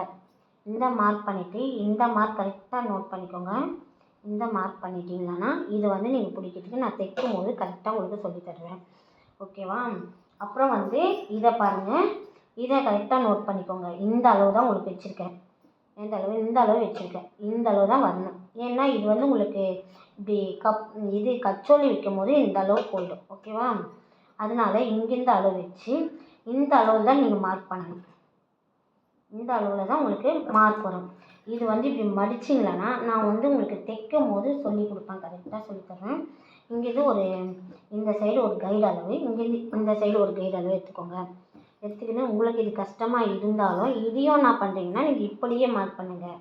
இந்த மார்க் பண்ணிவிட்டு இந்த மார்க் கரெக்டாக நோட் பண்ணிக்கோங்க. இந்த மார்க் பண்ணிட்டீங்கன்னா இது வந்து நீங்கள் பிடிக்கிறதுக்கு நான் தைக்கும் போது கரெக்டாக உங்களுக்கு சொல்லி தருவேன். ஓகேவா? அப்புறம் வந்து இதை பாருங்கள், இதை கரெக்டாக நோட் பண்ணிக்கோங்க. இந்த அளவு தான் உங்களுக்கு வச்சுருக்கேன். இந்த அளவு வச்சுருக்கேன். இந்த அளவு தான் வரணும். ஏன்னா இது வந்து உங்களுக்கு இப்படி இது கச்சோலி வைக்கும் போது இந்த அளவு போயிடும். ஓகேவா? அதனால இங்கேருந்து அளவு வச்சு இந்த அளவு தான் நீங்கள் மார்க் பண்ணணும். இந்த அளவில் தான் உங்களுக்கு மார்க் வரும். இது வந்து இப்படி மடிச்சிங்களன்னா நான் வந்து உங்களுக்கு தைக்கும் போது சொல்லி கொடுப்பேன், கரெக்டாக சொல்லித்தரேன். இங்கேருந்து ஒரு இந்த சைடு ஒரு கைடு அளவு, இங்கேருந்து இந்த சைடு ஒரு கைடு அளவு எடுத்துக்கோங்க. எடுத்துக்கிட்டு உங்களுக்கு இது கஷ்டமாக இருந்தாலும் இதையும் என்ன பண்ணுறீங்கன்னா நீங்கள் இப்படியே மார்க் பண்ணுங்கள்.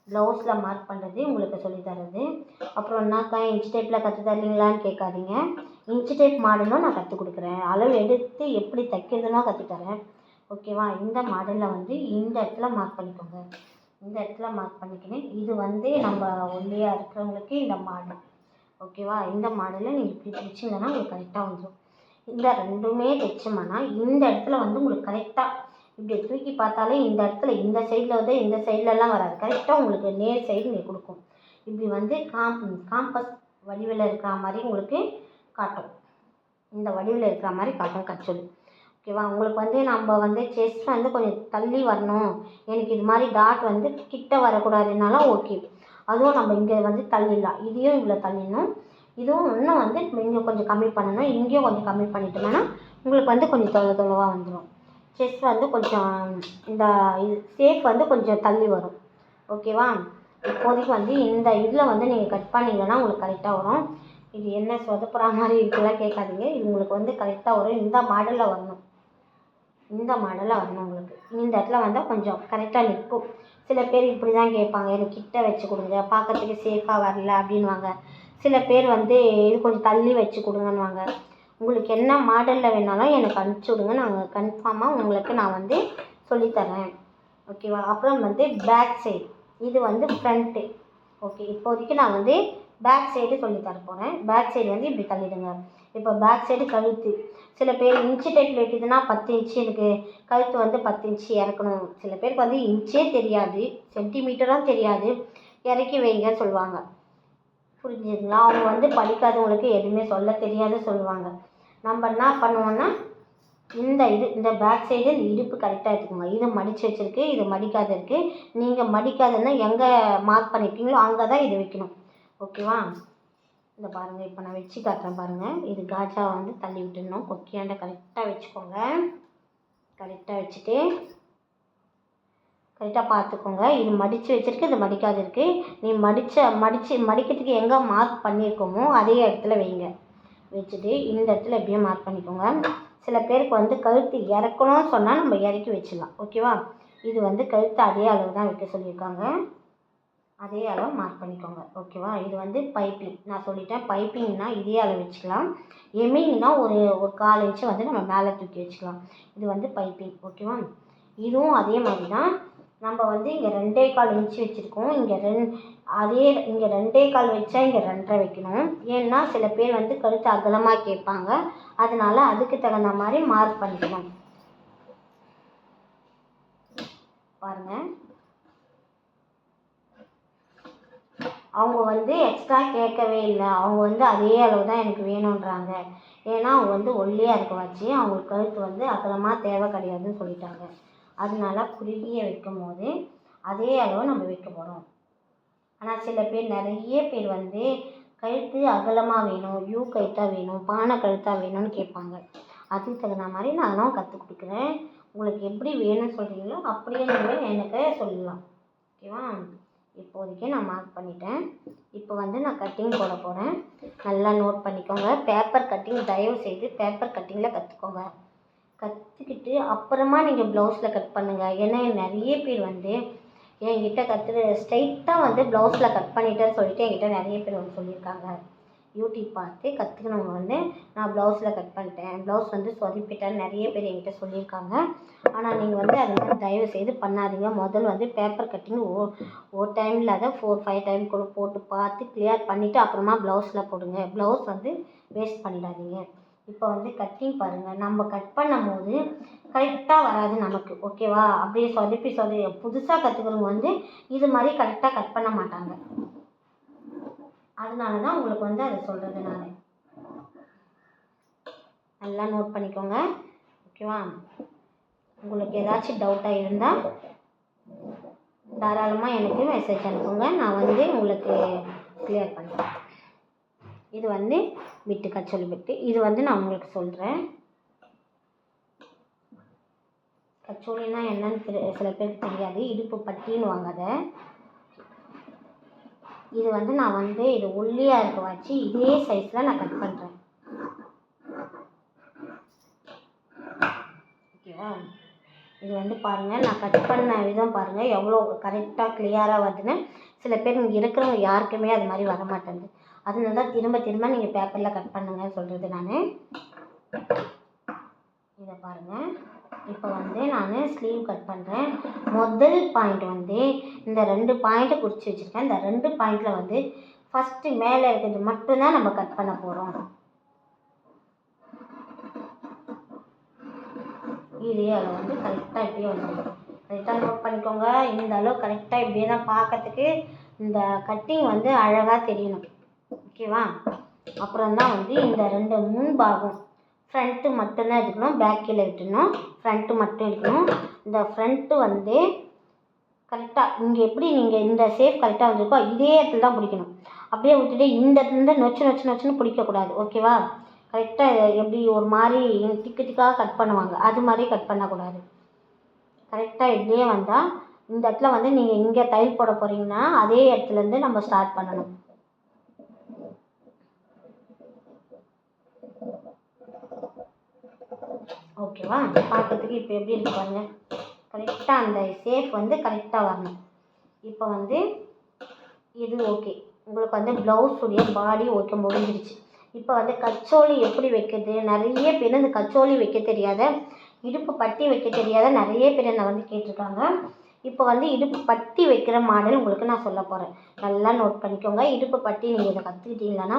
ப்ளவுஸில் மார்க் பண்ணுறது உங்களுக்கு சொல்லித்தரது. அப்புறம் என்னக்கா இன்ச் டேப்பில் கற்று தரீங்களான்னு கேட்காதீங்க. இன்ச் டேப் மாடலும் நான் கற்றுக் கொடுக்குறேன். அளவு எடுத்து எப்படி தைக்கிறதுனா கற்றுத்தரேன். ஓகேவா? இந்த மாடலில் வந்து இந்த இடத்துல மார்க் பண்ணிக்கோங்க. இந்த இடத்துல மார்க் பண்ணிக்கினேன். இது வந்து நம்ம ஒல்லியாக இருக்கிறவங்களுக்கு இந்த மாடல். ஓகேவா? இந்த மாடலில் நீங்கள் இப்படி தைச்சிங்கன்னா உங்களுக்கு கரெக்டாக வந்துடும். இந்த ரெண்டுமே தைச்சோம்னா இந்த இடத்துல வந்து உங்களுக்கு கரெக்டாக இப்படி தூக்கி பார்த்தாலே இந்த இடத்துல இந்த சைடில் வந்து இந்த சைட்லலாம் வராது. கரெக்டாக உங்களுக்கு நேர் சைடு நீங்கள் கொடுக்கும். இப்படி வந்து காம்பஸ் வடிவில் இருக்கிற மாதிரி உங்களுக்கு காட்டும். இந்த வடிவில் இருக்கிற மாதிரி காட்டும் கச்சோலி. ஓகேவா? உங்களுக்கு வந்து நம்ம வந்து செஸ்ட் வந்து கொஞ்சம் தள்ளி வரணும், எனக்கு இது மாதிரி டாட் வந்து கிட்ட வரக்கூடாதுனாலும் ஓகே, அதுவும் நம்ம இங்கே வந்து தள்ளிடலாம். இதையும் இவ்வளோ தள்ளிடணும், இதுவும் இன்னும் வந்து இங்கே கொஞ்சம் கம்மி பண்ணணும், இங்கேயும் கொஞ்சம் கம்மி பண்ணிட்டோம்னா உங்களுக்கு வந்து கொஞ்சம் தொலைவாக வந்துடும். செஸ்ட் வந்து கொஞ்சம் இந்த இது ஷேப் வந்து கொஞ்சம் தள்ளி வரும். ஓகேவா? இப்போதைக்கு வந்து இந்த இதில் வந்து நீங்கள் கட் பண்ணிங்கன்னா உங்களுக்கு கரெக்டாக வரும். இது என்ன சொதப்புற மாதிரி இருக்குலாம் கேட்காதீங்க. இது உங்களுக்கு வந்து கரெக்டாக வரும். இந்த மாடலில் வரணும். இந்த மாடலில் வரணும் உங்களுக்கு. இந்த இடத்துல வந்தால் கொஞ்சம் கரெக்டாக நிற்கும். சில பேர் இப்படி தான் கேட்பாங்க, எனக்கு கிட்ட வச்சு கொடுங்க, பார்க்கறதுக்கு சேஃபாக வரல அப்படின்வாங்க. சில பேர் வந்து இது கொஞ்சம் தள்ளி வச்சு கொடுங்கன்னுவாங்க. உங்களுக்கு என்ன மாடலில் வேணாலும் எனக்கு அனுப்பிச்சி விடுங்க, நாங்கள் கன்ஃபார்மாக உங்களுக்கு நான் வந்து சொல்லித்தரேன். ஓகேவா? அப்புறம் வந்து பேக் சைடு, இது வந்து ஃப்ரண்ட்டு. ஓகே, இப்போதைக்கு நான் வந்து பேக் சைடு சொல்லித்தர போகிறேன். பேக் சைடு வந்து இப்படி தள்ளிடுங்க. இப்போ பேக் சைடு கழுத்து, சில பேர் இன்ச்சு டைப் வெட்டிதுன்னா 10 இன்ச்சு எனக்கு கழுத்து வந்து 10 இன்ச்சு இறக்கணும். சில பேருக்கு வந்து இன்ச்சே தெரியாது, சென்டிமீட்டரும் தெரியாது, இறக்கி வைங்கன்னு சொல்லுவாங்க. புரிஞ்சுதுங்களா? அவங்க வந்து படிக்காதவங்களுக்கு எதுவுமே சொல்ல தெரியாது சொல்லுவாங்க. நம்ம என்ன பண்ணுவோன்னா இந்த பேக் சைடு இந்த இடுப்பு கரெக்டாக எடுத்துக்கோங்க. இது மடித்து வச்சுருக்கு, இது மடிக்காத இருக்குது. நீங்கள் மடிக்காதுன்னா எங்கே மார்க் பண்ணியிருக்கீங்களோ அங்கே தான் இது வைக்கணும். ஓகேவா? இந்த பாருங்கள், இப்போ நான் வச்சு காட்டுறேன் பாருங்கள். இது காஜா வந்து தள்ளி விட்டுடணும். கொக்கியாண்ட கரெக்டாக வச்சுக்கோங்க. கரெக்டாக வச்சுட்டு கரெக்டாக பார்த்துக்கோங்க. இது மடித்து வச்சுருக்கு, இது மடிக்காது இருக்குது. நீ மடிக்கிறதுக்கு எங்கே மார்க் பண்ணியிருக்கோமோ அதே இடத்துல வைங்க. வச்சுட்டு இந்த இடத்துல எப்படியே மார்க் பண்ணிக்கோங்க. சில பேருக்கு வந்து கழுத்து இறக்கணும்னு சொன்னால் நம்ம இறக்கி வச்சிடலாம். ஓகேவா? இது வந்து கழுத்து அதே அளவு தான் வைக்க சொல்லியிருக்காங்க. அதே அளவு மார்க் பண்ணிக்கோங்க. ஓகேவா? இது வந்து பைப்பிங் நான் சொல்லிட்டேன். பைப்பிங்னா இதே அளவு வச்சுக்கலாம். எமிங்னா ஒரு 1/4 இன்ச்சு வந்து நம்ம மேலே தூக்கி வச்சுக்கலாம். இது வந்து பைப்பிங். ஓகேவா? இதுவும் அதே மாதிரி தான். நம்ம வந்து இங்கே 2.25 இன்ச்சு வச்சுருக்கோம். இங்கே இங்கே 2.25 வச்சா இங்கே 2.5 வைக்கணும். ஏன்னா சில பேர் வந்து கழுத்து அகலமாக கேட்பாங்க. அதனால அதுக்கு தகுந்த மாதிரி மார்க் பண்ணிக்கணும். பாருங்கள், அவங்க வந்து எக்ஸ்ட்ரா கேட்கவே இல்லை. அவங்க வந்து அதே அளவு தான் எனக்கு வேணுன்றாங்க. ஏன்னா அவங்க வந்து ஒல்லியாக இருக்க வச்சு அவங்களுக்கு கழுத்து வந்து அகலமாக தேவை கிடையாதுன்னு சொல்லிட்டாங்க. அதனால குறுகிய வைக்கும் போது அதே அளவு நம்ம வைக்க போகிறோம். ஆனால் சில பேர் நிறைய பேர் வந்து கழுத்து அகலமாக வேணும், யூ கழுத்தாக வேணும், பானை கழுத்தாக வேணும்னு கேட்பாங்க. அதுக்கு தகுந்த மாதிரி நானும் கற்றுக் கொடுக்குறேன். உங்களுக்கு எப்படி வேணும்னு சொல்கிறீங்களோ அப்படியே நீங்கள் எனக்கு சொல்லலாம். ஓகேவா? இப்போதைக்கு நான் மார்க் பண்ணிட்டேன். இப்போ வந்து நான் கட்டிங் போட போகிறேன். நல்லா நோட் பண்ணிக்கோங்க. பேப்பர் கட்டிங் தயவு செய்து பேப்பர் கட்டிங்கில் கற்றுக்கோங்க. கற்றுக்கிட்டு அப்புறமா நீங்கள் ப்ளவுஸில் கட் பண்ணுங்கள். ஏன்னா நிறைய பேர் வந்து என்கிட்ட ஸ்ட்ரைட்டாக வந்து ப்ளவுஸில் கட் பண்ணிட்டேன்னு சொல்லிட்டு என்கிட்ட நிறைய பேர் வந்து சொல்லியிருக்காங்க. யூடியூப் பார்த்து கற்றுக்கினவங்க வந்து நான் ப்ளவுஸில் கட் பண்ணிட்டேன், ப்ளவுஸ் வந்து சொதப்பிட்டேன்னு நிறைய பேர் என்கிட்ட சொல்லியிருக்காங்க. ஆனால் நீங்கள் வந்து அது மாதிரி தயவு செய்து பண்ணாதீங்க. முதல் வந்து பேப்பர் கட்டிங் ஒரு டைமில் அதை 4-5 டைம் கூட போட்டு பார்த்து கிளியர் பண்ணிவிட்டு அப்புறமா ப்ளவுஸில் போடுங்க. ப்ளவுஸ் வந்து வேஸ்ட் பண்ணிடாதீங்க. இப்போ வந்து கட்டிங் பாருங்கள், நம்ம கட் பண்ணும் போது கரெக்டாக வராது நமக்கு. ஓகேவா? அப்படியே சொதப்பி புதுசாக கற்றுக்கிறவங்க வந்து இது மாதிரி கரெக்டாக கட் பண்ண மாட்டாங்க. அதனால தான் உங்களுக்கு வந்து அதை சொல்கிறது நான். நல்லா நோட் பண்ணிக்கோங்க. ஓகேவா? உங்களுக்கு ஏதாச்சும் டவுட்டாக இருந்தால் தாராளமாக எனக்கு மெசேஜ் அனுப்புங்க. நான் வந்து உங்களுக்கு கிளியர் பண்ணுறேன். இது வந்து பிட்டு, கச்சோலி பிட்டு. இது வந்து நான் உங்களுக்கு சொல்கிறேன். கச்சோலின்னா என்னன்னு சில பேருக்கு தெரியாது. இடுப்பு பட்டின்னு வாங்க அதை. இது வந்து நான் வந்து இது ஒல்லியாக இருக்க வச்சு இதே சைஸில் நான் கட் பண்ணுறேன். ஓகேவா? இது வந்து பாருங்கள், நான் கட் பண்ண விதம் பாருங்கள் எவ்வளோ கரெக்டாக கிளியராக வருதுன்னு. சில பேர் இங்கே இருக்கிறவங்க யாருக்குமே அது மாதிரி வர மாட்டேங்குது. அதனால தான் திரும்ப திரும்ப நீங்கள் பேப்பரில் கட் பண்ணுங்கன்னு சொல்கிறது நான். இதை பாருங்கள், இப்போ வந்து நான் ஸ்லீவ் கட் பண்ணுறேன். முதல் பாயிண்ட் வந்து இந்த 2 பாயிண்ட்டை குறித்து வச்சுருக்கேன். இந்த 2 பாயிண்டில் வந்து ஃபஸ்ட்டு மேலே இருக்கிறது மட்டும்தான் நம்ம கட் பண்ண போகிறோம். இதே அளவு வந்து கரெக்டாக இப்படியே வந்துடும். கரெக்டாக நோட் பண்ணிக்கோங்க. இந்த அளவு கரெக்டாக இப்படியே தான் பார்க்கறதுக்கு இந்த கட்டிங் வந்து அழகாக தெரியணும். ஓகேவா? அப்புறம் தான் வந்து இந்த 2 முன்பாகம் ஃப்ரண்ட்டு மட்டும்தான் எடுக்கணும். பேக்கில் விட்டுணும். ஃப்ரண்ட்டு மட்டும் எடுக்கணும். இந்த ஃப்ரண்ட்டு வந்து கரெக்டாக இங்கே எப்படி நீங்கள் இந்த ஷேப் கரெக்டாக வந்திருக்கோ இதே இடத்துல தான் பிடிக்கணும். அப்படியே விட்டுட்டு இந்த இடத்துல நொச்சுன்னு பிடிக்கக்கூடாது. ஓகேவா? கரெக்டாக எப்படி ஒரு மாதிரி திக்காக கட் பண்ணுவாங்க, அது மாதிரி கட் பண்ணக்கூடாது. கரெக்டாக இப்படியே வந்தால் இந்த இடத்துல வந்து நீங்கள் இங்கே தையல் போட போகிறீங்கன்னா அதே இடத்துலேருந்து நம்ம ஸ்டார்ட் பண்ணணும். ஓகேவா? பார்க்கறதுக்கு இப்போ எப்படி இருக்கு பாருங்கள். கரெக்டாக அந்த ஷேப் வந்து கரெக்டாக வரணும். இப்போ வந்து இது ஓகே. உங்களுக்கு வந்து ப்ளவுஸுடைய பாடி ஓகே முடிஞ்சிருச்சு. இப்போ வந்து கச்சோலி எப்படி வைக்கிறது? நிறைய பேர் இந்த கச்சோலி வைக்க தெரியாத, இடுப்பு பட்டி வைக்க தெரியாத நிறைய பேர் என்னை வந்து கேட்டிருக்காங்க. இப்போ வந்து இடுப்பு பட்டி வைக்கிற மாடல் உங்களுக்கு நான் சொல்ல போகிறேன். நல்லா நோட் பண்ணிக்கோங்க. இடுப்பு பட்டி நீங்கள் இதை கற்றுக்கிட்டீங்கன்னா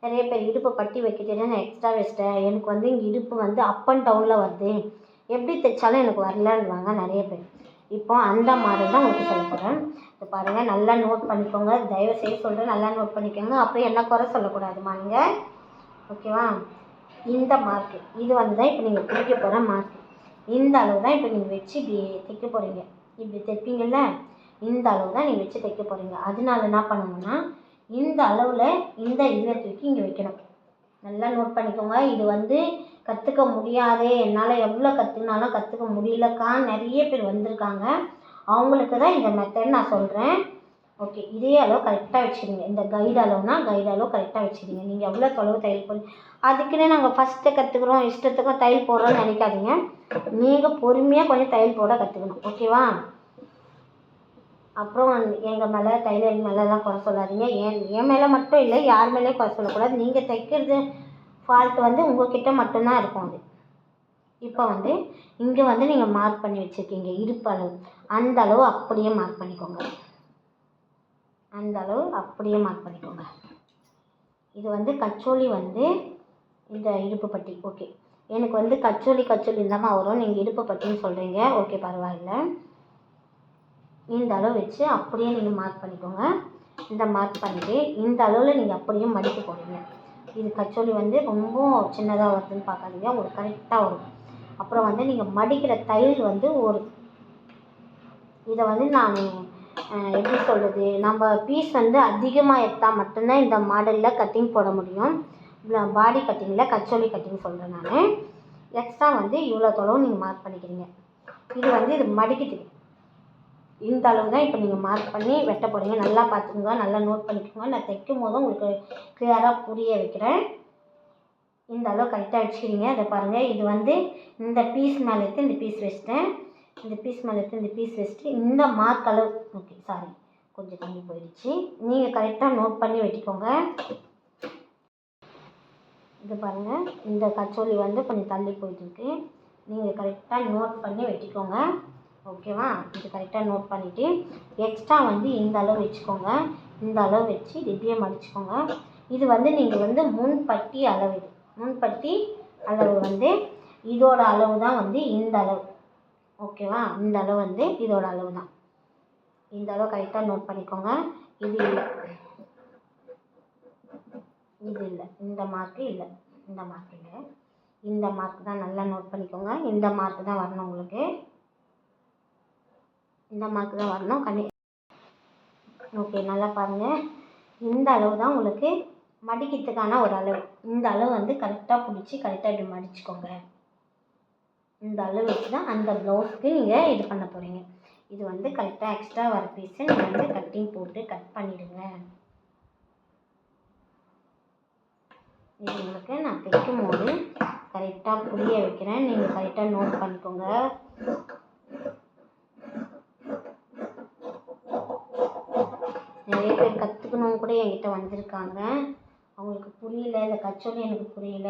நிறைய பேர் இடுப்பு பட்டி வைக்க தெரியாது, நான் எக்ஸ்ட்ரா வச்சிட்டேன், எனக்கு வந்து இங்கே இடுப்பு வந்து அப் அண்ட் டவுனில் வருது, எப்படி தைச்சாலும் எனக்கு வரலன்னுவாங்க நிறைய பேர். இப்போ அந்த மாடல் தான் உங்களுக்கு சொல்ல போகிறேன். இப்போ பாருங்கள், நல்லா நோட் பண்ணிக்கோங்க. தயவு செய்து சொல்கிறேன், நல்லா நோட் பண்ணிக்கோங்க. அப்புறம் என்ன குறை சொல்லக்கூடாதுமா நீங்கள். ஓகேவா? இந்த மார்க்கு இது வந்து தான் இப்போ நீங்கள் பிடிக்க போகிற மார்க்கு. இந்த அளவு தான் இப்போ நீங்கள் வச்சு இப்படி தைக்க போகிறீங்க. இப்படி தைப்பீங்கள்ல, இந்த அளவு தான் நீங்கள் வச்சு தைக்க போகிறீங்க. அதனால என்ன பண்ணணும்னா இந்த அளவில் இந்த இதை தூக்கி இங்கே வைக்கணும். நல்லா நோட் பண்ணிக்கோங்க. இது வந்து கற்றுக்க முடியாதே, என்னால் எவ்வளோ கற்றுக்கினாலும் கற்றுக்க முடியலக்கான்னு நிறைய பேர் வந்திருக்காங்க. அவங்களுக்கு தான் இந்த மெத்தட் நான் சொல்கிறேன். ஓகே, இதே அளவு கரெக்டாக வச்சுருங்க. இந்த கைடு அளவுனா கைடு அளவு கரெக்டாக வச்சுருங்க. நீங்கள் எவ்வளோ தொலைவு தையல் போடுங்க, அதுக்குன்னே நாங்கள் ஃபஸ்ட்டு கற்றுக்குறோம் இஷ்டத்துக்கும் தையல் போடுறோன்னு நினைக்காதீங்க. நீங்கள் பொறுமையாக கொஞ்சம் தையல் போட கற்றுக்கணும். ஓகேவா? அப்புறம் எங்கள் மேலே டைலரிங் மேலெலாம் குறை சொல்லாதீங்க. என் மேலே மட்டும் இல்லை, யார் மேலேயும் குறை சொல்லக்கூடாது. நீங்கள் தைக்கிறது ஃபால்ட் வந்து உங்கள்கிட்ட மட்டும்தான் இருக்கும். அது இப்போ வந்து இங்கே வந்து நீங்கள் மார்க் பண்ணி வச்சுருக்கீங்க இடுப்பு அளவு, அந்த அளவு அப்படியே மார்க் பண்ணிக்கோங்க. அந்த அளவு அப்படியே மார்க் பண்ணிக்கோங்க. இது வந்து கச்சோலி வந்து இந்த இடுப்பு பட்டி. ஓகே, எனக்கு வந்து கச்சோலி இல்லாமல் வரும், நீங்கள் இடுப்பு பட்டின்னு சொல்கிறீங்க. ஓகே, பரவாயில்ல. இந்த அளவு வச்சு அப்படியே நீங்கள் மார்க் பண்ணிக்கோங்க. இந்த மார்க் பண்ணிவிட்டு இந்த அளவில் நீங்கள் அப்படியே மடித்து போடுங்க. இது கச்சோலி வந்து ரொம்ப சின்னதாக வருதுன்னு பார்க்காதீங்க, உங்களுக்கு கரெக்டாக வரும். அப்புறம் வந்து நீங்கள் மடிக்கிற தையல் வந்து இதை வந்து நான் எப்படி சொல்கிறது, நம்ம பீஸ் வந்து அதிகமாக எடுத்தால் மட்டும்தான் இந்த மாடலில் கட்டிங் போட முடியும். பாடி கட்டிங்கில் கச்சோலி கட்டிங் சொல்கிறேன் நான். எக்ஸ்ட்ரா வந்து இவ்வளோ தொலைவு நீங்கள் மார்க் பண்ணிக்கிறீங்க. இது வந்து இது மடிக்கிறதுக்கு இந்த அளவு தான் இப்போ நீங்கள் மார்க் பண்ணி வெட்ட போகிறீங்க. நல்லா பார்த்துக்கோங்க, நல்லா நோட் பண்ணிக்கோங்க. நான் தைக்கும் போதும் உங்களுக்கு கிளியராக புரிய வைக்கிறேன். இந்த அளவு கரெக்டாக வச்சுக்கிறீங்க. அதை பாருங்கள், இது வந்து இந்த பீஸ் மேலே எடுத்து இந்த பீஸ் வச்சுட்டேன், இந்த பீஸ் மேலே எடுத்து இந்த பீஸ் வச்சுட்டு இந்த மார்க் அளவு. ஓகே, சாரி, கொஞ்சம் தள்ளி போயிடுச்சு. நீங்கள் கரெக்டாக நோட் பண்ணி வெட்டிக்கோங்க. இது பாருங்கள், இந்த கச்சோலி வந்து கொஞ்சம் தள்ளி போயிட்டுருக்கு. நீங்கள் கரெக்டாக நோட் பண்ணி வெட்டிக்கோங்க. ஓகேவா? இது கரெக்டாக நோட் பண்ணிவிட்டு எக்ஸ்ட்ரா வந்து இந்த அளவு வச்சுக்கோங்க. இந்த அளவு வச்சு இது இப்படியே மடிச்சுக்கோங்க. இது வந்து நீங்கள் வந்து முன்பட்டி அளவு, இது முன்பட்டி அளவு வந்து இதோட அளவு தான் வந்து இந்த அளவு. ஓகேவா? இந்த அளவு வந்து இதோட அளவு தான். இந்த அளவு கரெக்டாக நோட் பண்ணிக்கோங்க. இது இல்லை, இது இல்லை, இந்த மார்க்கு இல்லை, இந்த மார்க் இல்லை, இந்த மார்க் தான். நல்லா நோட் பண்ணிக்கோங்க. இந்த மார்க் தான் வரணும் உங்களுக்கு. இந்த மார்க் தான் வரணும். ஓகே, நல்லா பாருங்கள். இந்த அளவு தான் உங்களுக்கு மடிக்கிறதுக்கான ஒரு அளவு. இந்த அளவு வந்து கரெக்டாக பிடிச்சி கரெக்டாக இப்படி மடிச்சுக்கோங்க. இந்த அளவு வச்சு தான் அந்த ப்ளவுஸ்க்கு நீங்கள் இது பண்ண போகிறீங்க. இது வந்து கரெக்டாக எக்ஸ்ட்ரா வர பீஸை நீங்கள் வந்து கட்டிங் போட்டு கட் பண்ணிவிடுங்க. இது உங்களுக்கு நான் தைக்கும் போது கரெக்டாக புரிய வைக்கிறேன். நீங்கள் கரெக்டாக நோட் பண்ணிக்கோங்க. நிறைய பேர் கற்றுக்கணும் கூட என்கிட்ட வந்திருக்காங்க. அவங்களுக்கு புரியல, இந்த கச்சோலி எனக்கு புரியல.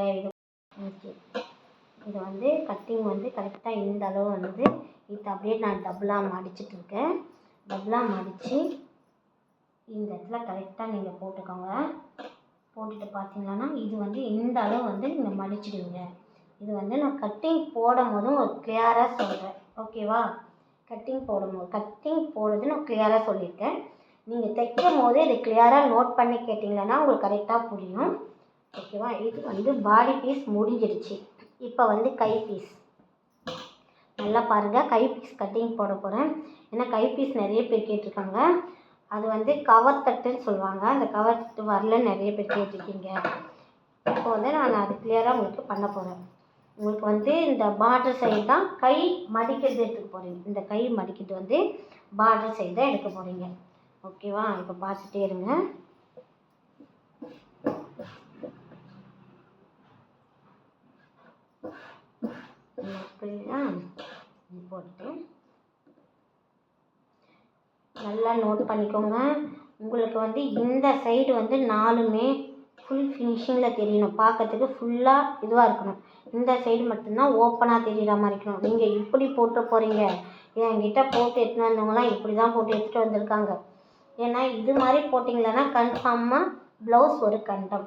ஓகே, இதை வந்து கட்டிங் வந்து கரெக்டாக இந்த அளவு வந்து இது அப்படியே நான் டபுளாக மடிச்சிட்ருக்கேன். டபுளாக மடித்து இந்த இடத்துல கரெக்டாக நீங்கள் போட்டுக்கோங்க. போட்டுட்டு பார்த்தீங்கன்னா இது வந்து இந்த அளவு வந்து நீங்கள் மடிச்சிடுவீங்க. இது வந்து நான் கட்டிங் போடும் போதும் ஒரு கிளியராக சொல்கிறேன். ஓகேவா? கட்டிங் போடுறது நான் கிளியராக சொல்லியிருக்கேன். நீங்கள் தைக்கும் போது இதை கிளியராக நோட் பண்ணி கேட்டிங்கன்னா உங்களுக்கு கரெக்டாக புரியும். ஓகேவா? இது வந்து பாடி பீஸ் முடிஞ்சிடுச்சு. இப்போ வந்து கை பீஸ் நல்லா பாருங்கள். கை பீஸ் கட்டிங் போட போகிறேன். ஏன்னா கை பீஸ் நிறைய பேர் கேட்டிருக்காங்க. அது வந்து கவர் தட்டுன்னு சொல்லுவாங்க. அந்த கவர் தட்டு வரல நிறைய பேர் கேட்டிருக்கீங்க. இப்போ வந்து நான் அது கிளியராக உங்களுக்கு பண்ண போகிறேன். உங்களுக்கு வந்து இந்த பார்டர் சைடு தான் கை மடிக்கிறது எடுத்துக்க போகிறீங்க. இந்த கை மடிக்கிறது வந்து பார்டர் சைடு தான் எடுக்க போகிறீங்க. ஓகேவா? இப்போ பார்த்துட்டே இருங்க. போட்டு நல்லா நோட் பண்ணிக்கோங்க. உங்களுக்கு வந்து இந்த சைடு வந்து 4மே ஃபுல் ஃபினிஷிங்கில் தெரியணும். பார்க்கறதுக்கு ஃபுல்லாக இதுவாக இருக்கணும். இந்த சைடு மட்டும்தான் ஓப்பனாக தெரிகிற மாதிரி இருக்கணும். நீங்கள் இப்படி போட்டு போகிறீங்க. என்கிட்ட போட்டு எடுத்துன்னு வந்தவங்களாம் இப்படி தான் போட்டு எடுத்துகிட்டு வந்திருக்காங்க. ஏன்னா இது மாதிரி போட்டிங்களன்னா கன்ஃபார்மாக ப்ளவுஸ் ஒரு கண்டம்,